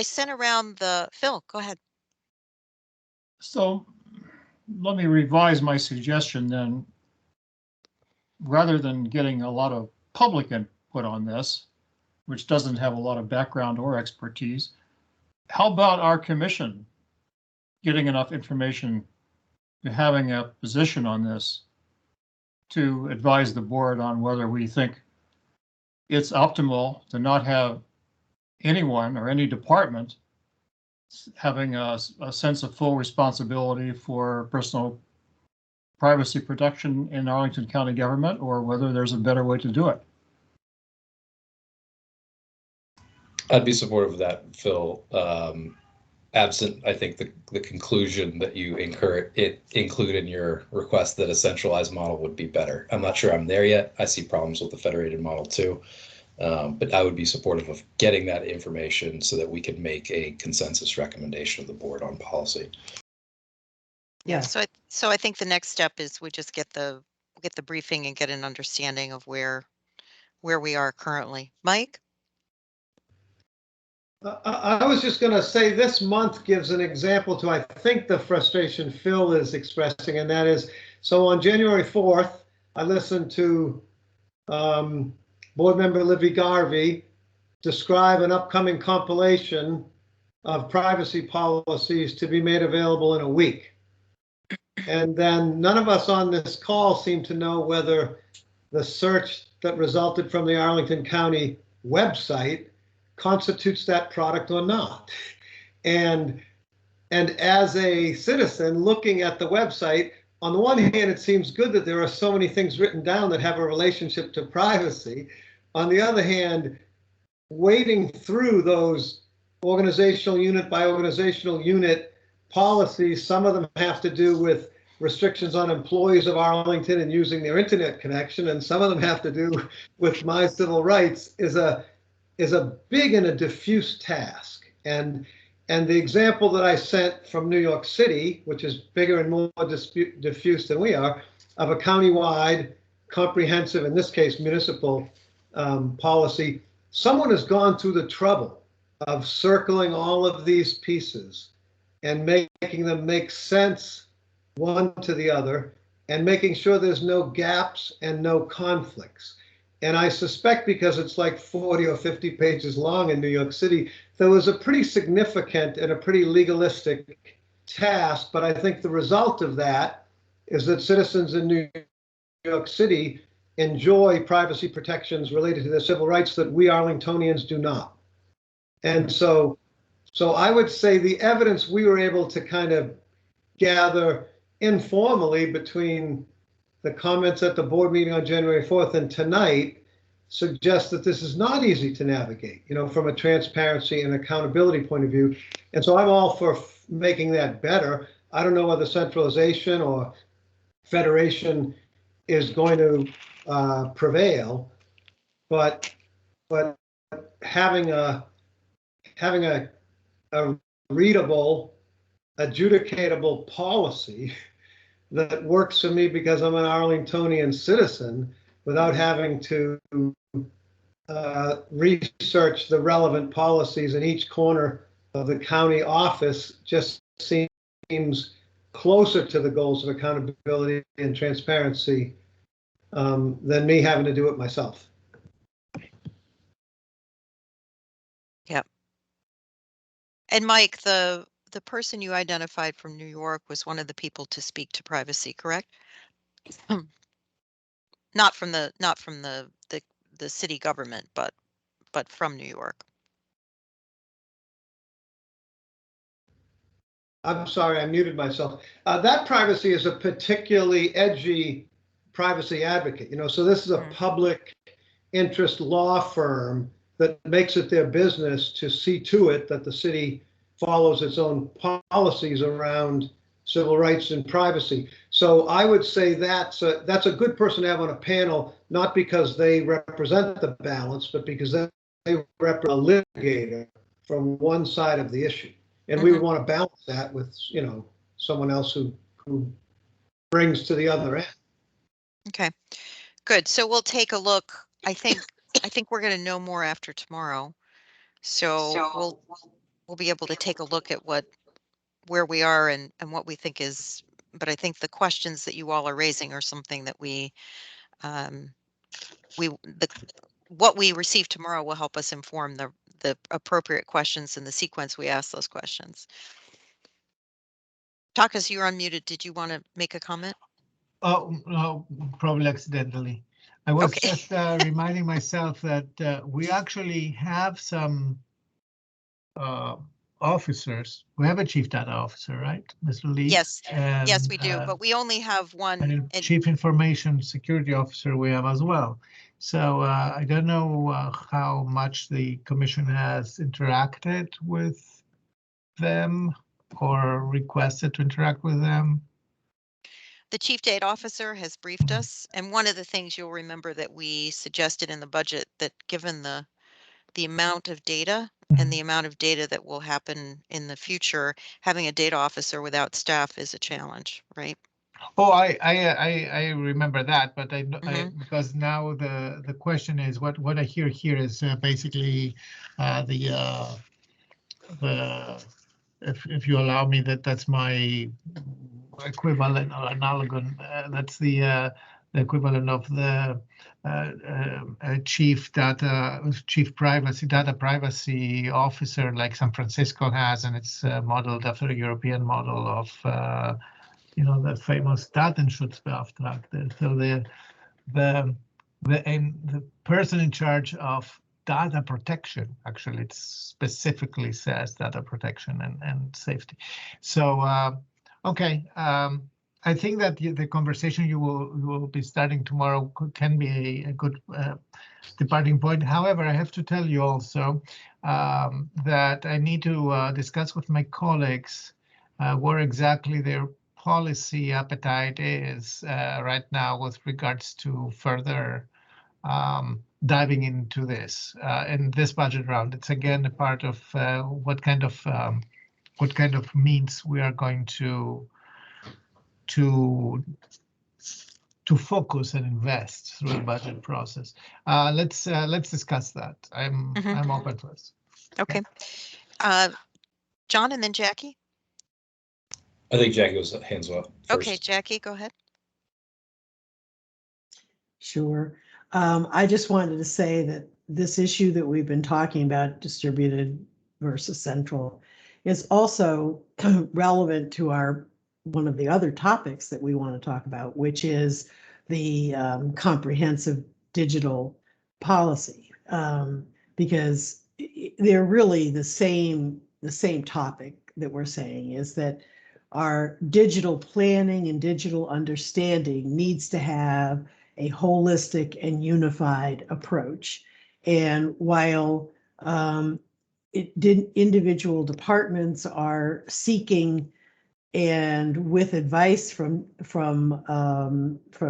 sent around the Phil, go ahead. So let me revise my suggestion then. Rather than getting a lot of public input on this, which doesn't have a lot of background or expertise, how about our commission getting enough information to having a position on this to advise the board on whether we think it's optimal to not have anyone or any department having a sense of full responsibility for personal privacy protection in Arlington County government, or whether there's a better way to do it. I'd be supportive of that, Phil. Absent, I think, the conclusion that you include in your request that a centralized model would be better. I'm not sure I'm there yet. I see problems with the federated model too. But I would be supportive of getting that information so that we could make a consensus recommendation of the board on policy. Yeah. So I think the next step is we just get the briefing and get an understanding of where we are currently. Mike? I was just going to say this month gives an example to, I think, the frustration Phil is expressing, and that is, so on January 4th, I listened to Board Member Livy Garvey describe an upcoming compilation of privacy policies to be made available in a week. And then none of us on this call seem to know whether the search that resulted from the Arlington County website constitutes that product or not. And as a citizen looking at the website, on the one hand, it seems good that there are so many things written down that have a relationship to privacy. On the other hand, wading through those organizational unit by organizational unit policies, some of them have to do with restrictions on employees of Arlington and using their internet connection, and some of them have to do with my civil rights, is a big and a diffuse task. And the example that I sent from New York City, which is bigger and more diffuse than we are, of a countywide, comprehensive, in this case, municipal policy, someone has gone through the trouble of circling all of these pieces and making them make sense one to the other and making sure there's no gaps and no conflicts. And I suspect because it's like 40 or 50 pages long in New York City, there was a pretty significant and a pretty legalistic task. But I think the result of that is that citizens in New York City enjoy privacy protections related to their civil rights that we Arlingtonians do not. And so I would say the evidence we were able to kind of gather informally between the comments at the board meeting on January 4th and tonight suggests that this is not easy to navigate, from a transparency and accountability point of view. And so I'm all for making that better. I don't know whether centralization or federation is going to prevail, but having a readable, adjudicatable policy that works for me because I'm an Arlingtonian citizen without having to research the relevant policies in each corner of the county office just seems closer to the goals of accountability and transparency than me having to do it myself. Yep. And Mike, the person you identified from New York was one of the people to speak to privacy, correct? Not from the city government, but from New York. I'm sorry, I muted myself. That privacy is a particularly edgy privacy advocate. So this is a public interest law firm that makes it their business to see to it that the city follows its own policies around civil rights and privacy. So I would say that's a good person to have on a panel, not because they represent the balance, but because they represent a litigator from one side of the issue. And we would want to balance that with, someone else who brings to the other end. Okay, good. So we'll take a look. I think we're going to know more after tomorrow. So we'll be able to take a look at where we are and what we think is, but I think the questions that you all are raising are something that what we receive tomorrow will help us inform the appropriate questions and the sequence we ask those questions. Takas, you're unmuted. Did you want to make a comment? Oh, no, probably accidentally. I was just reminding myself that we actually have some officers. We have a chief data officer, right, Mr. Lee? Yes, and, yes, we do, but we only have one. And chief information security officer we have as well. So I don't know how much the commission has interacted with them or requested to interact with them. The chief data officer has briefed us, and one of the things you'll remember that we suggested in the budget, that given the amount of data and the amount of data that will happen in the future, having a data officer without staff is a challenge, right? Oh, I remember that, but I because now the question is what I hear here is basically the if you allow me, that's my equivalent or analogon. That's the equivalent of the chief data privacy officer, like San Francisco has, and it's modeled after a European model of the famous Datenschutzbeauftragte. So the person in charge of data protection. Actually, it specifically says data protection and safety. So, okay. I think that the conversation you will be starting tomorrow can be a good departing point. However, I have to tell you also that I need to discuss with my colleagues where exactly their policy appetite is right now with regards to further diving into this in this budget round. It's again a part of what kind of means we are going to focus and invest through the budget process. Let's discuss that. I'm open to this. Okay. John and then Jackie. I think Jackie was hands up first. Okay, Jackie, go ahead. Sure. I just wanted to say that this issue that we've been talking about, distributed versus central, is also relevant to one of the other topics that we want to talk about, which is the comprehensive digital policy, because they're really the same topic that we're saying is that our digital planning and digital understanding needs to have a holistic and unified approach. And while individual departments are seeking and with advice from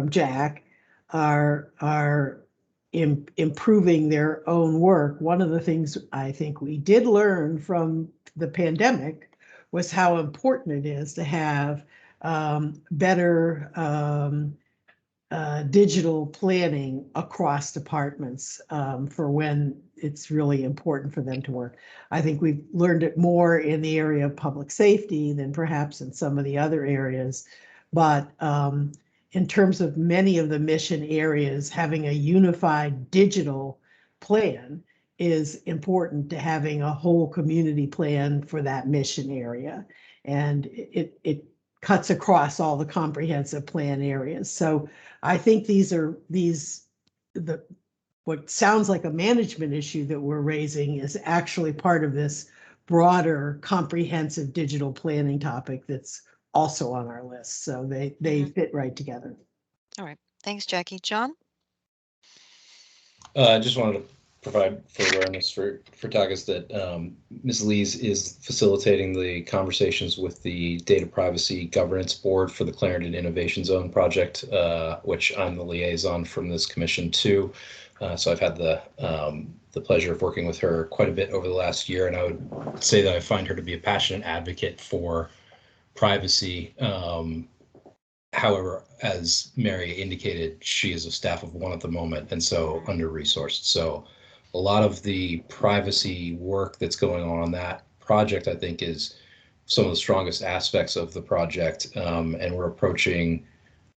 Jack are improving their own work. One of the things I think we did learn from the pandemic was how important it is to have better digital planning across departments for when it's really important for them to work. I think we've learned it more in the area of public safety than perhaps in some of the other areas. But in terms of many of the mission areas, having a unified digital plan is important to having a whole community plan for that mission area. And it cuts across all the comprehensive plan areas. So I think what sounds like a management issue that we're raising is actually part of this broader comprehensive digital planning topic that's also on our list. So they fit right together. All right. Thanks, Jackie. John? I just wanted to provide for awareness for Tagas that Ms. Lees is facilitating the conversations with the Data Privacy Governance Board for the Clarendon Innovation Zone project, which I'm the liaison from this commission too. So I've had the pleasure of working with her quite a bit over the last year, and I would say that I find her to be a passionate advocate for privacy. However, as Mary indicated, she is a staff of one at the moment, and so under-resourced. So a lot of the privacy work that's going on that project, I think, is some of the strongest aspects of the project. And we're approaching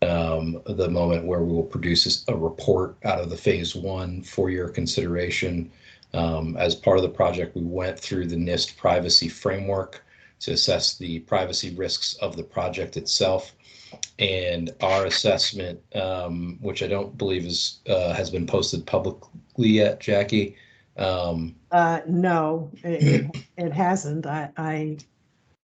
the moment where we will produce a report out of the phase one for your consideration. As part of the project, we went through the NIST privacy framework to assess the privacy risks of the project itself. And our assessment, which I don't believe has been posted publicly yet, Jackie. No, it hasn't.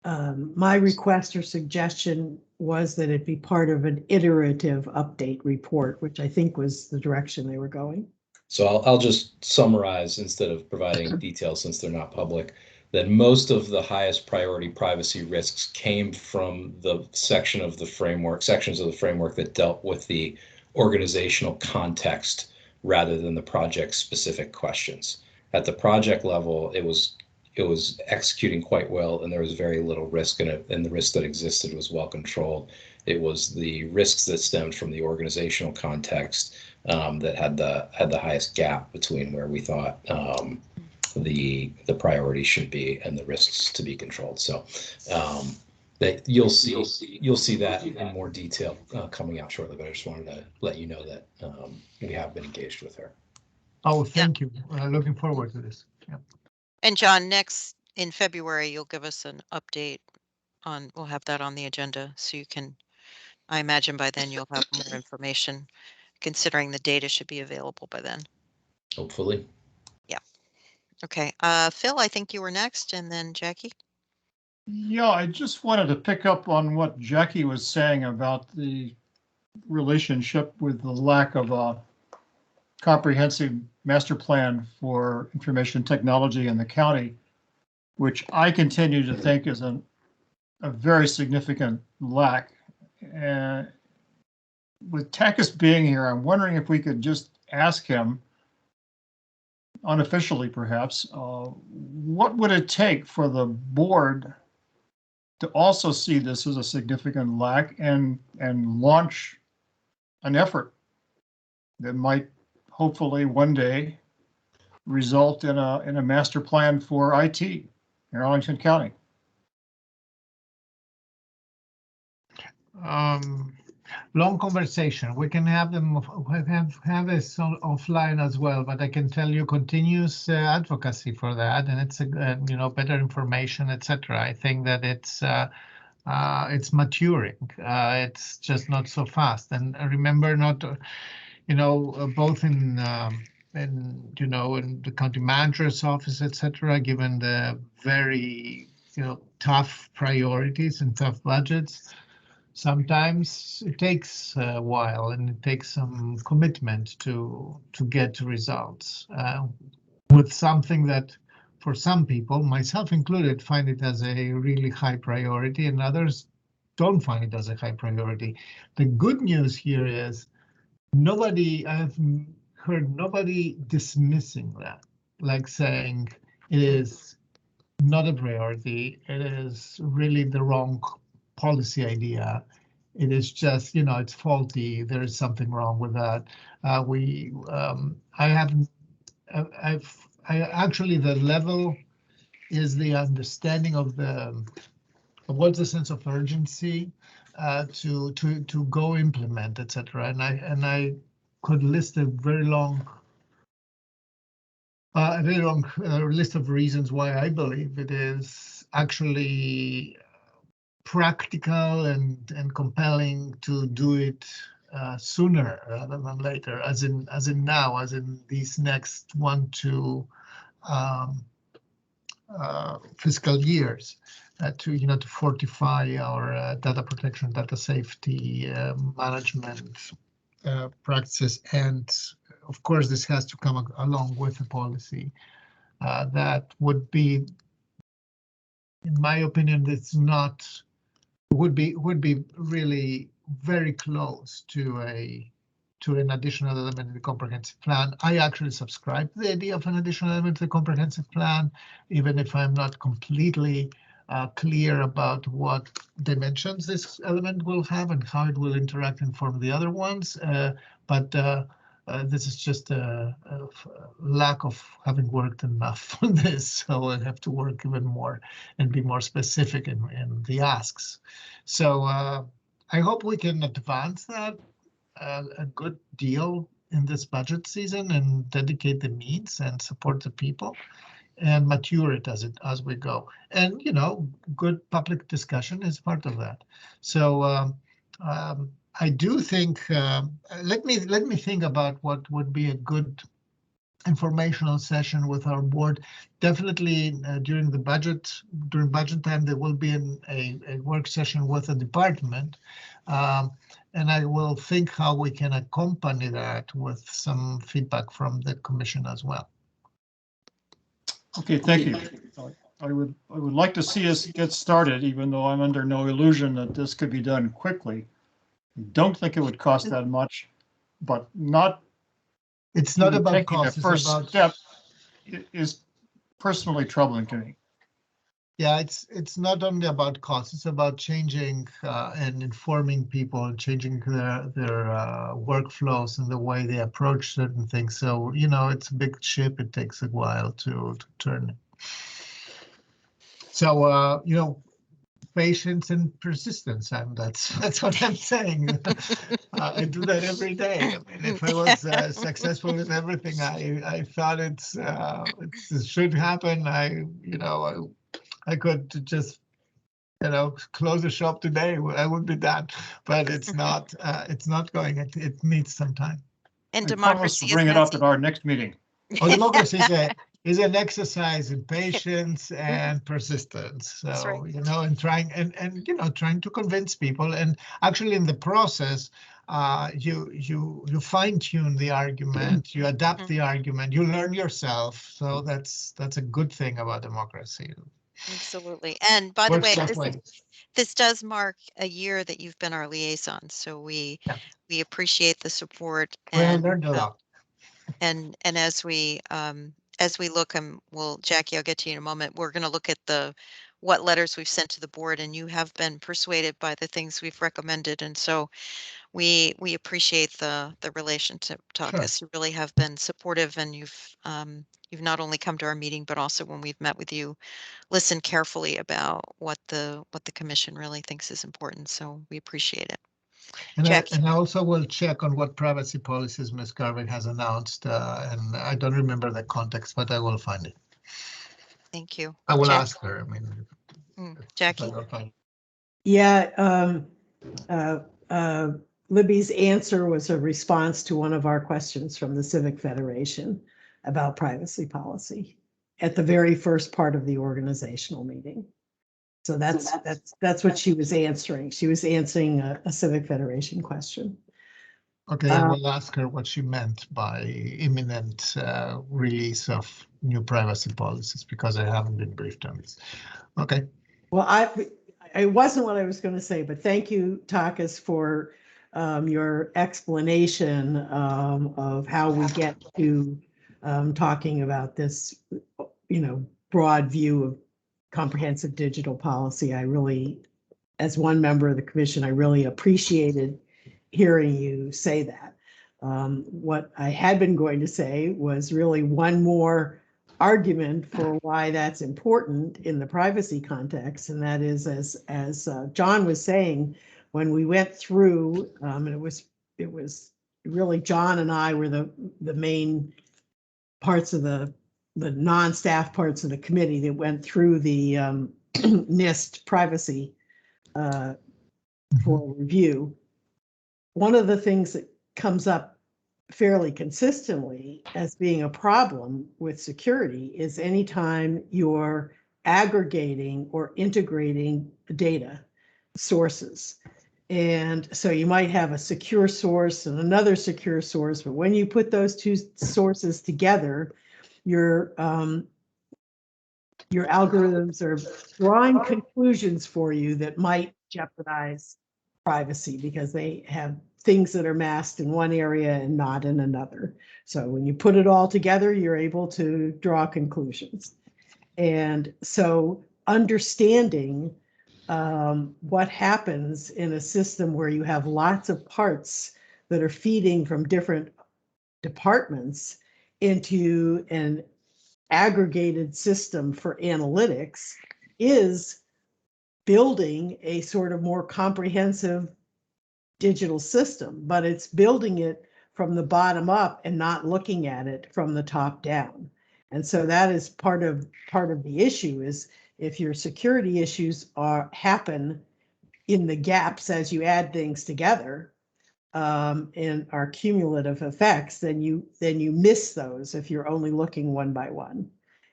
My request or suggestion was that it be part of an iterative update report, which I think was the direction they were going. So I'll just summarize instead of providing details since they're not public. That most of the highest priority privacy risks came from the sections of the framework that dealt with the organizational context rather than the project specific questions. At the project level, it was executing quite well, and there was very little risk in it, and the risk that existed was well controlled. It was the risks that stemmed from the organizational context that had the highest gap between where we thought the priority should be and the risks to be controlled. So that you'll see that in more detail coming out shortly. But I just wanted to let you know that we have been engaged with her. Oh, thank you. Looking forward to this. Yeah. And John, next in February, you'll give us an update on. We'll have that on the agenda, so you can. I imagine by then you'll have more information, considering the data should be available by then. Hopefully. Okay, Phil, I think you were next, and then Jackie. Yeah, I just wanted to pick up on what Jackie was saying about the relationship with the lack of a comprehensive master plan for information technology in the county, which I continue to think is a very significant lack. And with Takis being here, I'm wondering if we could just ask him, unofficially perhaps, what would it take for the board to also see this as a significant lack and launch an effort that might hopefully one day result in a master plan for IT in Arlington County. Long conversation. We can have them have this offline as well, but I can tell you continuous advocacy for that, and it's better information, etc. I think that it's maturing. It's just not so fast. And remember, not both in the county manager's office, etc. Given the very tough priorities and tough budgets. Sometimes it takes a while and it takes some commitment to get results with something that for some people, myself included, find it as a really high priority and others don't find it as a high priority. The good news here is I've heard nobody dismissing that, like saying it is not a priority, it is really the wrong policy idea. It is just, it's faulty. There is something wrong with that. Actually, the level is the understanding of what's the sense of urgency to go implement, etc. And I could list a very long list of reasons why I believe it is actually practical and compelling to do it sooner rather than later, as in now, as in these next 1-2 fiscal years, to fortify our data protection, data safety management practices, and of course this has to come along with a policy that would be, in my opinion, that's not. Would be really very close to an additional element in the comprehensive plan. I actually subscribe to the idea of an additional element to the comprehensive plan, even if I'm not completely clear about what dimensions this element will have and how it will interact and form the other ones. But this is just a lack of having worked enough on this, so I have to work even more and be more specific in the asks. So I hope we can advance that a good deal in this budget season and dedicate the means and support the people and mature it as we go. And good public discussion is part of that. So I do think let me think about what would be a good informational session with our board. Definitely during budget time there will be a work session with the department, and I will think how we can accompany that with some feedback from the commission as well. Okay, thank you. I would like to see us get started, even though I'm under no illusion that this could be done quickly. Don't think it would cost that much, but it's not about taking cost. The first step is personally troubling to me. Yeah, it's not only about cost. It's about changing and informing people and changing their workflows and the way they approach certain things. So it's a big ship. It takes a while to turn it. So patience and persistence, and that's what I'm saying. I do that every day. I mean, if I was successful with everything I thought it should happen, I could just close the shop today. I would be done, but it's not. It's not going. It needs some time. And I promise democracy to bring it up at our next meeting. Oh, democracy! is an exercise in patience and persistence. So, right. and trying to convince people. And actually in the process, you fine tune the argument, you adapt the argument, you learn yourself. So that's a good thing about democracy. Absolutely. And by the Works way, both ways. this does mark a year that you've been our liaison, so Yeah. we appreciate the support. Well, And learned a lot. and as we look, and Jackie, I'll get to you in a moment. We're going to look at what letters we've sent to the board, and you have been persuaded by the things we've recommended, and so we appreciate the relationship, Sure. Takas. You really have been supportive, and you've not only come to our meeting, but also when we've met with you, listened carefully about what the commission really thinks is important. So we appreciate it. And Jackie. I also will check on what privacy policies Ms. Garvin has announced, and I don't remember the context, but I will find it. Thank you. I will Jackie. ask her. I mean, Jackie. if I don't find it. Yeah, Libby's answer was a response to one of our questions from the Civic Federation about privacy policy at the very first part of the organizational meeting. So that's what she was answering. She was answering a Civic Federation question. Okay, I will ask her what she meant by imminent release of new privacy policies, because I haven't been briefed on this. Okay. Well, it wasn't what I was going to say, but thank you, Takas, for your explanation of how we get to talking about this, broad view of comprehensive digital policy. I really, as one member of the commission, I really appreciated hearing you say that. What I had been going to say was really one more argument for why that's important in the privacy context, and that is, as John was saying, when we went through, and it was really John and I were the main parts of the non-staff parts of the committee that went through the NIST privacy for review. One of the things that comes up fairly consistently as being a problem with security is anytime you're aggregating or integrating data sources. And so you might have a secure source and another secure source, but when you put those two sources together, your algorithms are drawing conclusions for you that might jeopardize privacy because they have things that are masked in one area and not in another. So when you put it all together, you're able to draw conclusions. And so understanding what happens in a system where you have lots of parts that are feeding from different departments into an aggregated system for analytics is building a sort of more comprehensive digital system, but it's building it from the bottom up and not looking at it from the top down. And so that is part of the issue is if your security issues happen in the gaps as you add things together and are cumulative effects, then you miss those if you're only looking one by one.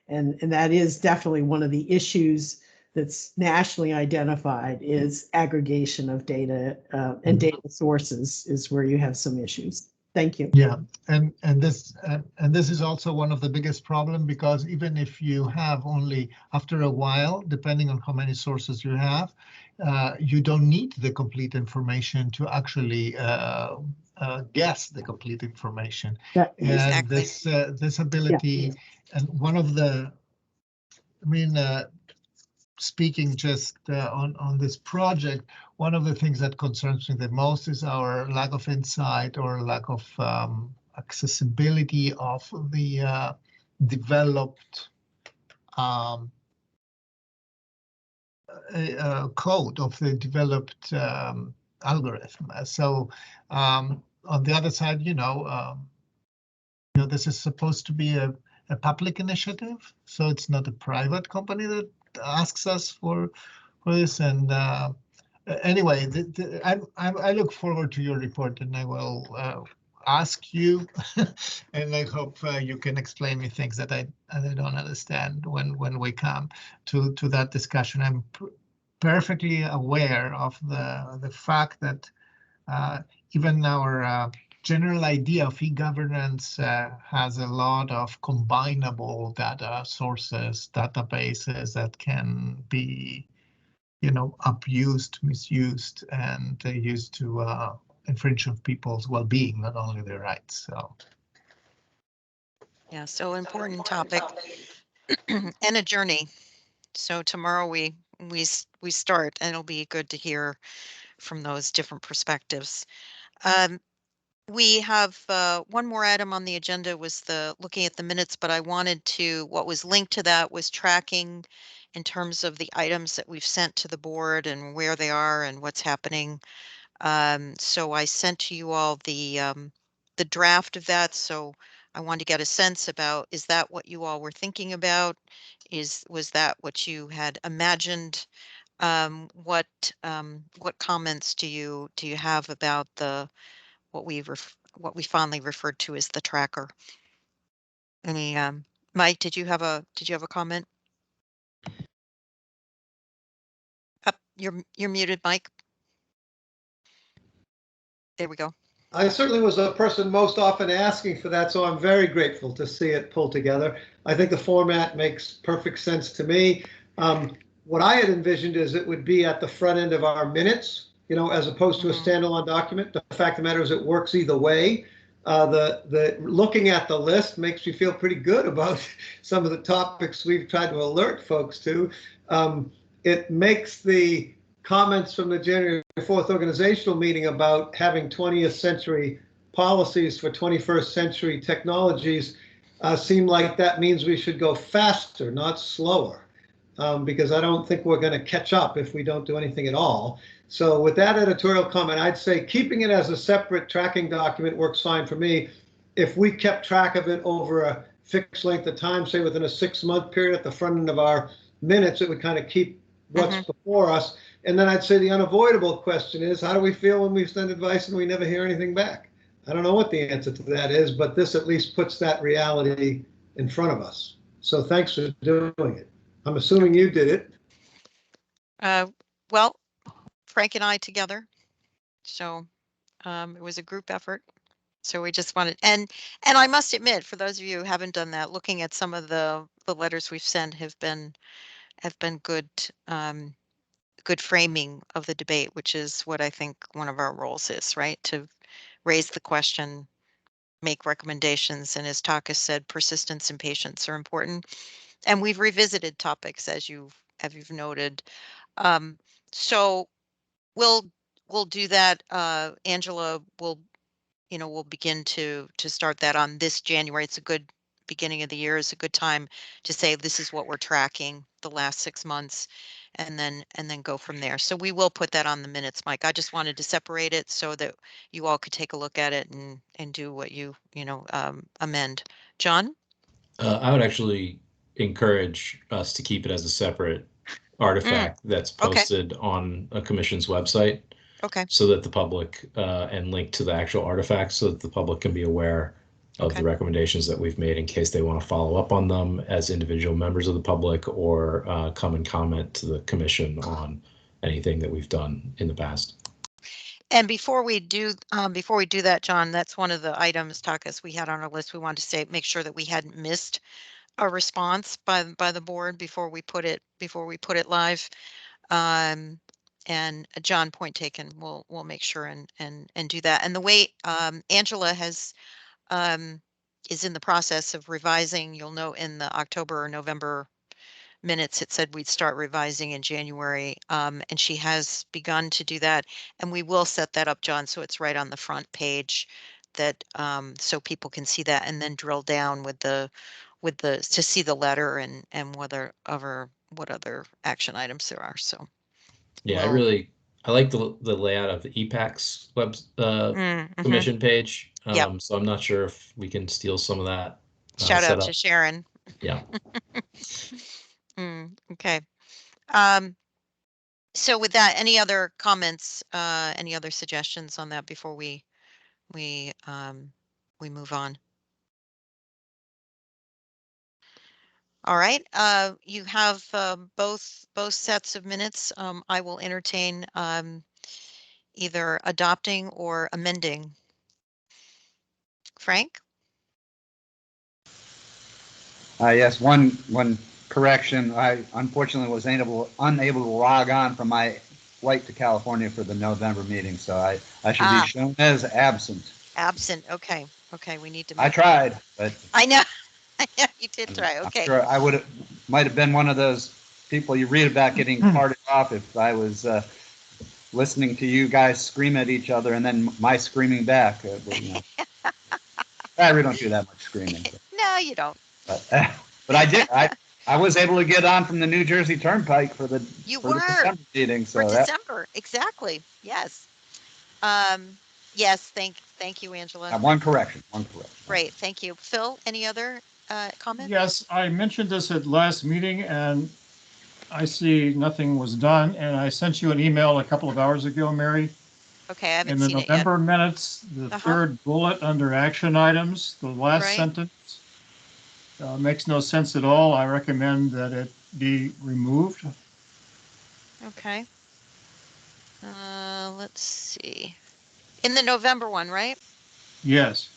And that is definitely one of the issues that's nationally identified is aggregation of data and data sources is where you have some issues. Thank you. Yeah, and this is also one of the biggest problem, because even if you have only after a while, depending on how many sources you have, you don't need the complete information to actually guess the complete information. Yeah, and exactly. This ability, and one of the, I mean, speaking just on this project, one of the things that concerns me the most is our lack of insight or lack of accessibility of the developed code of the developed algorithm. So on the other side, this is supposed to be a public initiative, so it's not a private company that asks us for this. And anyway, I look forward to your report, and I ask you, and I hope you can explain me things that I don't understand when we come to that discussion. I'm perfectly aware of the fact that even our general idea of e-governance has a lot of combinable data sources, databases that can be, abused, misused, and used to infringe on people's well-being, not only their rights. So, Yeah, so important topic and a journey. So tomorrow we start, and it'll be good to hear from those different perspectives. We have one more item on the agenda was the looking at the minutes, but I wanted to, what was linked to that was tracking in terms of the items that we've sent to the board and where they are and what's happening. So I sent to you all the draft of that. So I wanted to get a sense about, is that what you all were thinking about? Was that what you had imagined? What comments do you have about what we fondly referred to as the tracker? Any Mike, did you have a comment? Up, you're muted, Mike. There we go. I certainly was the person most often asking for that, so I'm very grateful to see it pulled together. I think the format makes perfect sense to me. What I had envisioned is it would be at the front end of our minutes, as opposed to a standalone document. The fact of the matter is it works either way. The looking at the list makes me feel pretty good about some of the topics we've tried to alert folks to. It makes the comments from the January 4th organizational meeting about having 20th century policies for 21st century technologies seem like that means we should go faster, not slower, because I don't think we're going to catch up if we don't do anything at all. So with that editorial comment, I'd say keeping it as a separate tracking document works fine for me. If we kept track of it over a fixed length of time, say within a 6-month period at the front end of our minutes, it would kind of keep what's before us. And then I'd say the unavoidable question is, how do we feel when we send advice and we never hear anything back? I don't know what the answer to that is, but this at least puts that reality in front of us. So thanks for doing it. I'm assuming you did it. Well, Frank and I together. So it was a group effort. So we just wanted, and I must admit, for those of you who haven't done that, looking at some of the letters we've sent have been good good framing of the debate, which is what I think one of our roles is, right? To raise the question, make recommendations, and as Taka said, persistence and patience are important. And we've revisited topics as you've noted. So we'll do that. Angela will we'll begin to start that on this January. It's a good beginning of the year. It's a good time to say this is what we're tracking the last 6 months, and then go from there. So we will put that on the minutes, Mike. I just wanted to separate it so that you all could take a look at it and do what you amend. John? I would actually encourage us to keep it as a separate artifact that's Okay. posted on a commission's website. Okay. So that the public and link to the actual artifacts so that the public can be aware of the recommendations that we've made in case they want to follow up on them as individual members of the public or come and comment to the commission on anything that we've done in the past. And before we do that, John, that's one of the items, Takas, we had on our list. We wanted to say, make sure that we hadn't missed a response by the board before we put it live. And John, point taken. We'll make sure and do that. And the way Angela has is in the process of revising. You'll note in the October or November minutes it said we'd start revising in January, and she has begun to do that. And we will set that up, John, so it's right on the front page, that so people can see that and then drill down with the to see the letter and what other action items there are. So yeah, well, I like the layout of the EPAC's web commission page. Yep. So I'm not sure if we can steal some of that. Shout out to Sharon. Yeah. Okay. So with that, any other comments, any other suggestions on that before we we move on. All right, you have both sets of minutes. I will entertain either adopting or amending. Frank? Yes, one correction. I unfortunately was unable to log on from my flight to California for the November meeting, so I should be shown as absent. Absent. Okay. Okay. We need to. I tried, but I know. You did try. I'm Okay. sure I might have been one of those people you read about getting parted off if I was listening to you guys scream at each other and then my screaming back. I really don't do that much screaming. No, you don't. But I did. I was able to get on from the New Jersey Turnpike for the December meeting. So for December, exactly. Yes. Yes. Thank you, Angela. One correction. Great. Thank you, Phil. Any other comments? Yes, I mentioned this at last meeting, and I see nothing was done. And I sent you an email a couple of hours ago, Mary. Okay, I haven't in the seen November minutes, the third bullet under action items, the last sentence makes no sense at all. I recommend that it be removed. Okay. Let's see. In the November one, right? Yes.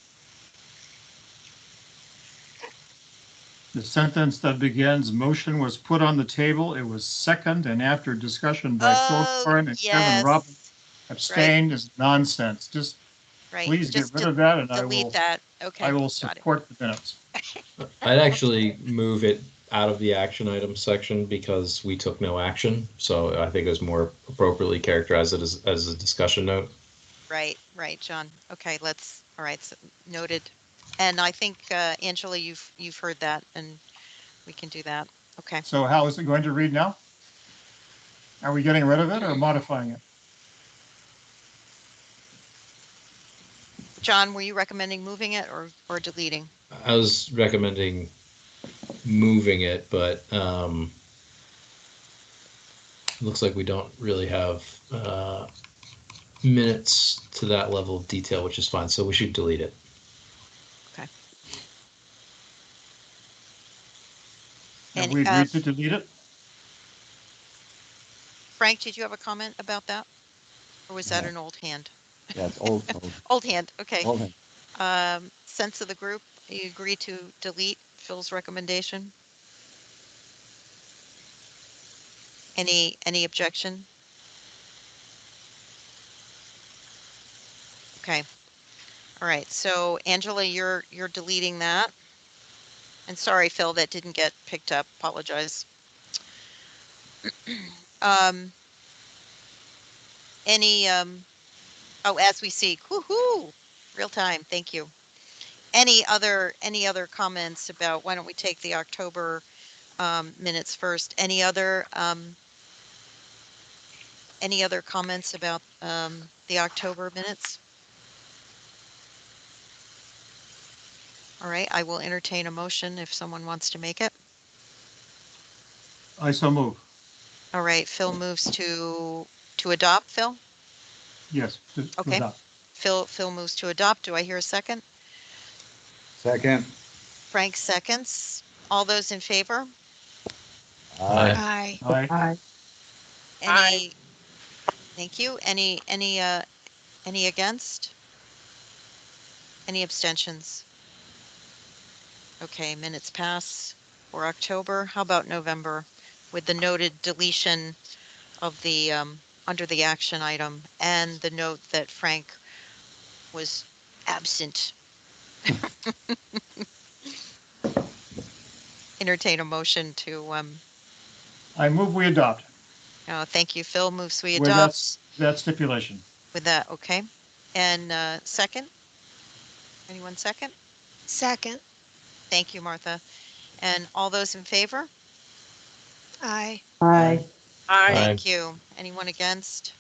The sentence that begins, motion was put on the table. It was second, and after discussion by Phil Corin and Kevin Robin abstained is nonsense. Just please get rid of that, and delete that. Okay. I will support the minutes. I'd actually move it out of the action items section because we took no action. So I think it was more appropriately characterized as a discussion note. Right, John. Okay, all right, so noted. And I think, Angela, you've heard that, and we can do that. Okay. So how is it going to read now? Are we getting rid of it or modifying it? John, were you recommending moving it or deleting? I was recommending moving it, but looks like we don't really have minutes to that level of detail, which is fine. So we should delete it. Okay. Have we agreed to delete it? Frank, did you have a comment about that? Or was that an old hand? Yeah, it's old. Old hand, okay. Old hand. Sense of the group, you agree to delete Phil's recommendation? Any objection? Okay. All right. So Angela, you're deleting that. And sorry, Phil, that didn't get picked up. Apologize. As we see, woohoo, real time. Thank you. Any other comments about, why don't we take the October minutes first? Any other comments about the October minutes? All right, I will entertain a motion if someone wants to make it. I so move. All right, Phil moves to adopt. Phil? Yes. Okay. Adopt. Phil moves to adopt. Do I hear a second? Second. Frank seconds. All those in favor? Aye. Aye. Any? Thank you. Any against? Any abstentions? Okay, minutes pass for October. How about November with the noted deletion of the under the action item and the note that Frank was absent? Entertain a motion to I move we adopt. Thank you. Phil moves we With adopt. that stipulation. With that, okay. And second? Anyone second? Second. Thank you, Martha. And all those in favor? Aye. Aye. Thank you. Anyone against?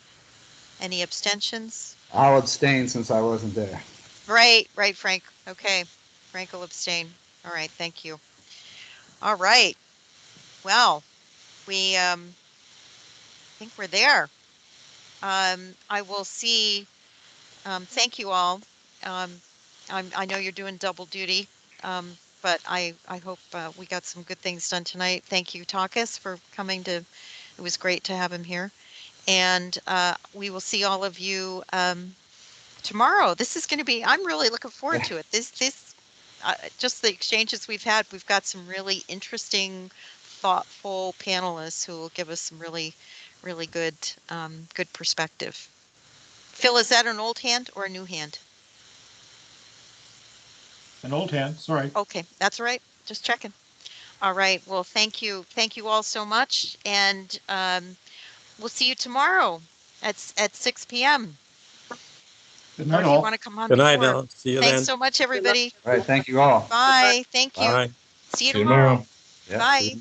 Any abstentions? I'll abstain since I wasn't there. Right, Frank. Okay. Frank will abstain. All right, thank you. All right. Well, we think we're there. I will see. Thank you all I know you're doing double duty, but I hope we got some good things done tonight. Thank you, Takis, for coming to. It was great to have him here, and we will see all of you tomorrow. This is going to be. I'm really looking forward to it. This just the exchanges we've had. We've got some really interesting, thoughtful panelists who will give us some really, really good good perspective. Phil, is that an old hand or a new hand? An old hand, sorry. Okay, that's all right. Just checking. All right. Well, thank you. Thank you all so much. And we'll see you tomorrow at 6 p.m. Good Or night, if you all. want to come on Good night, before. Ellen. See you Thanks then. so much, everybody. All right, thank you all. Bye. Thank you. Bye. See you See you tomorrow. tomorrow. Yeah. Bye.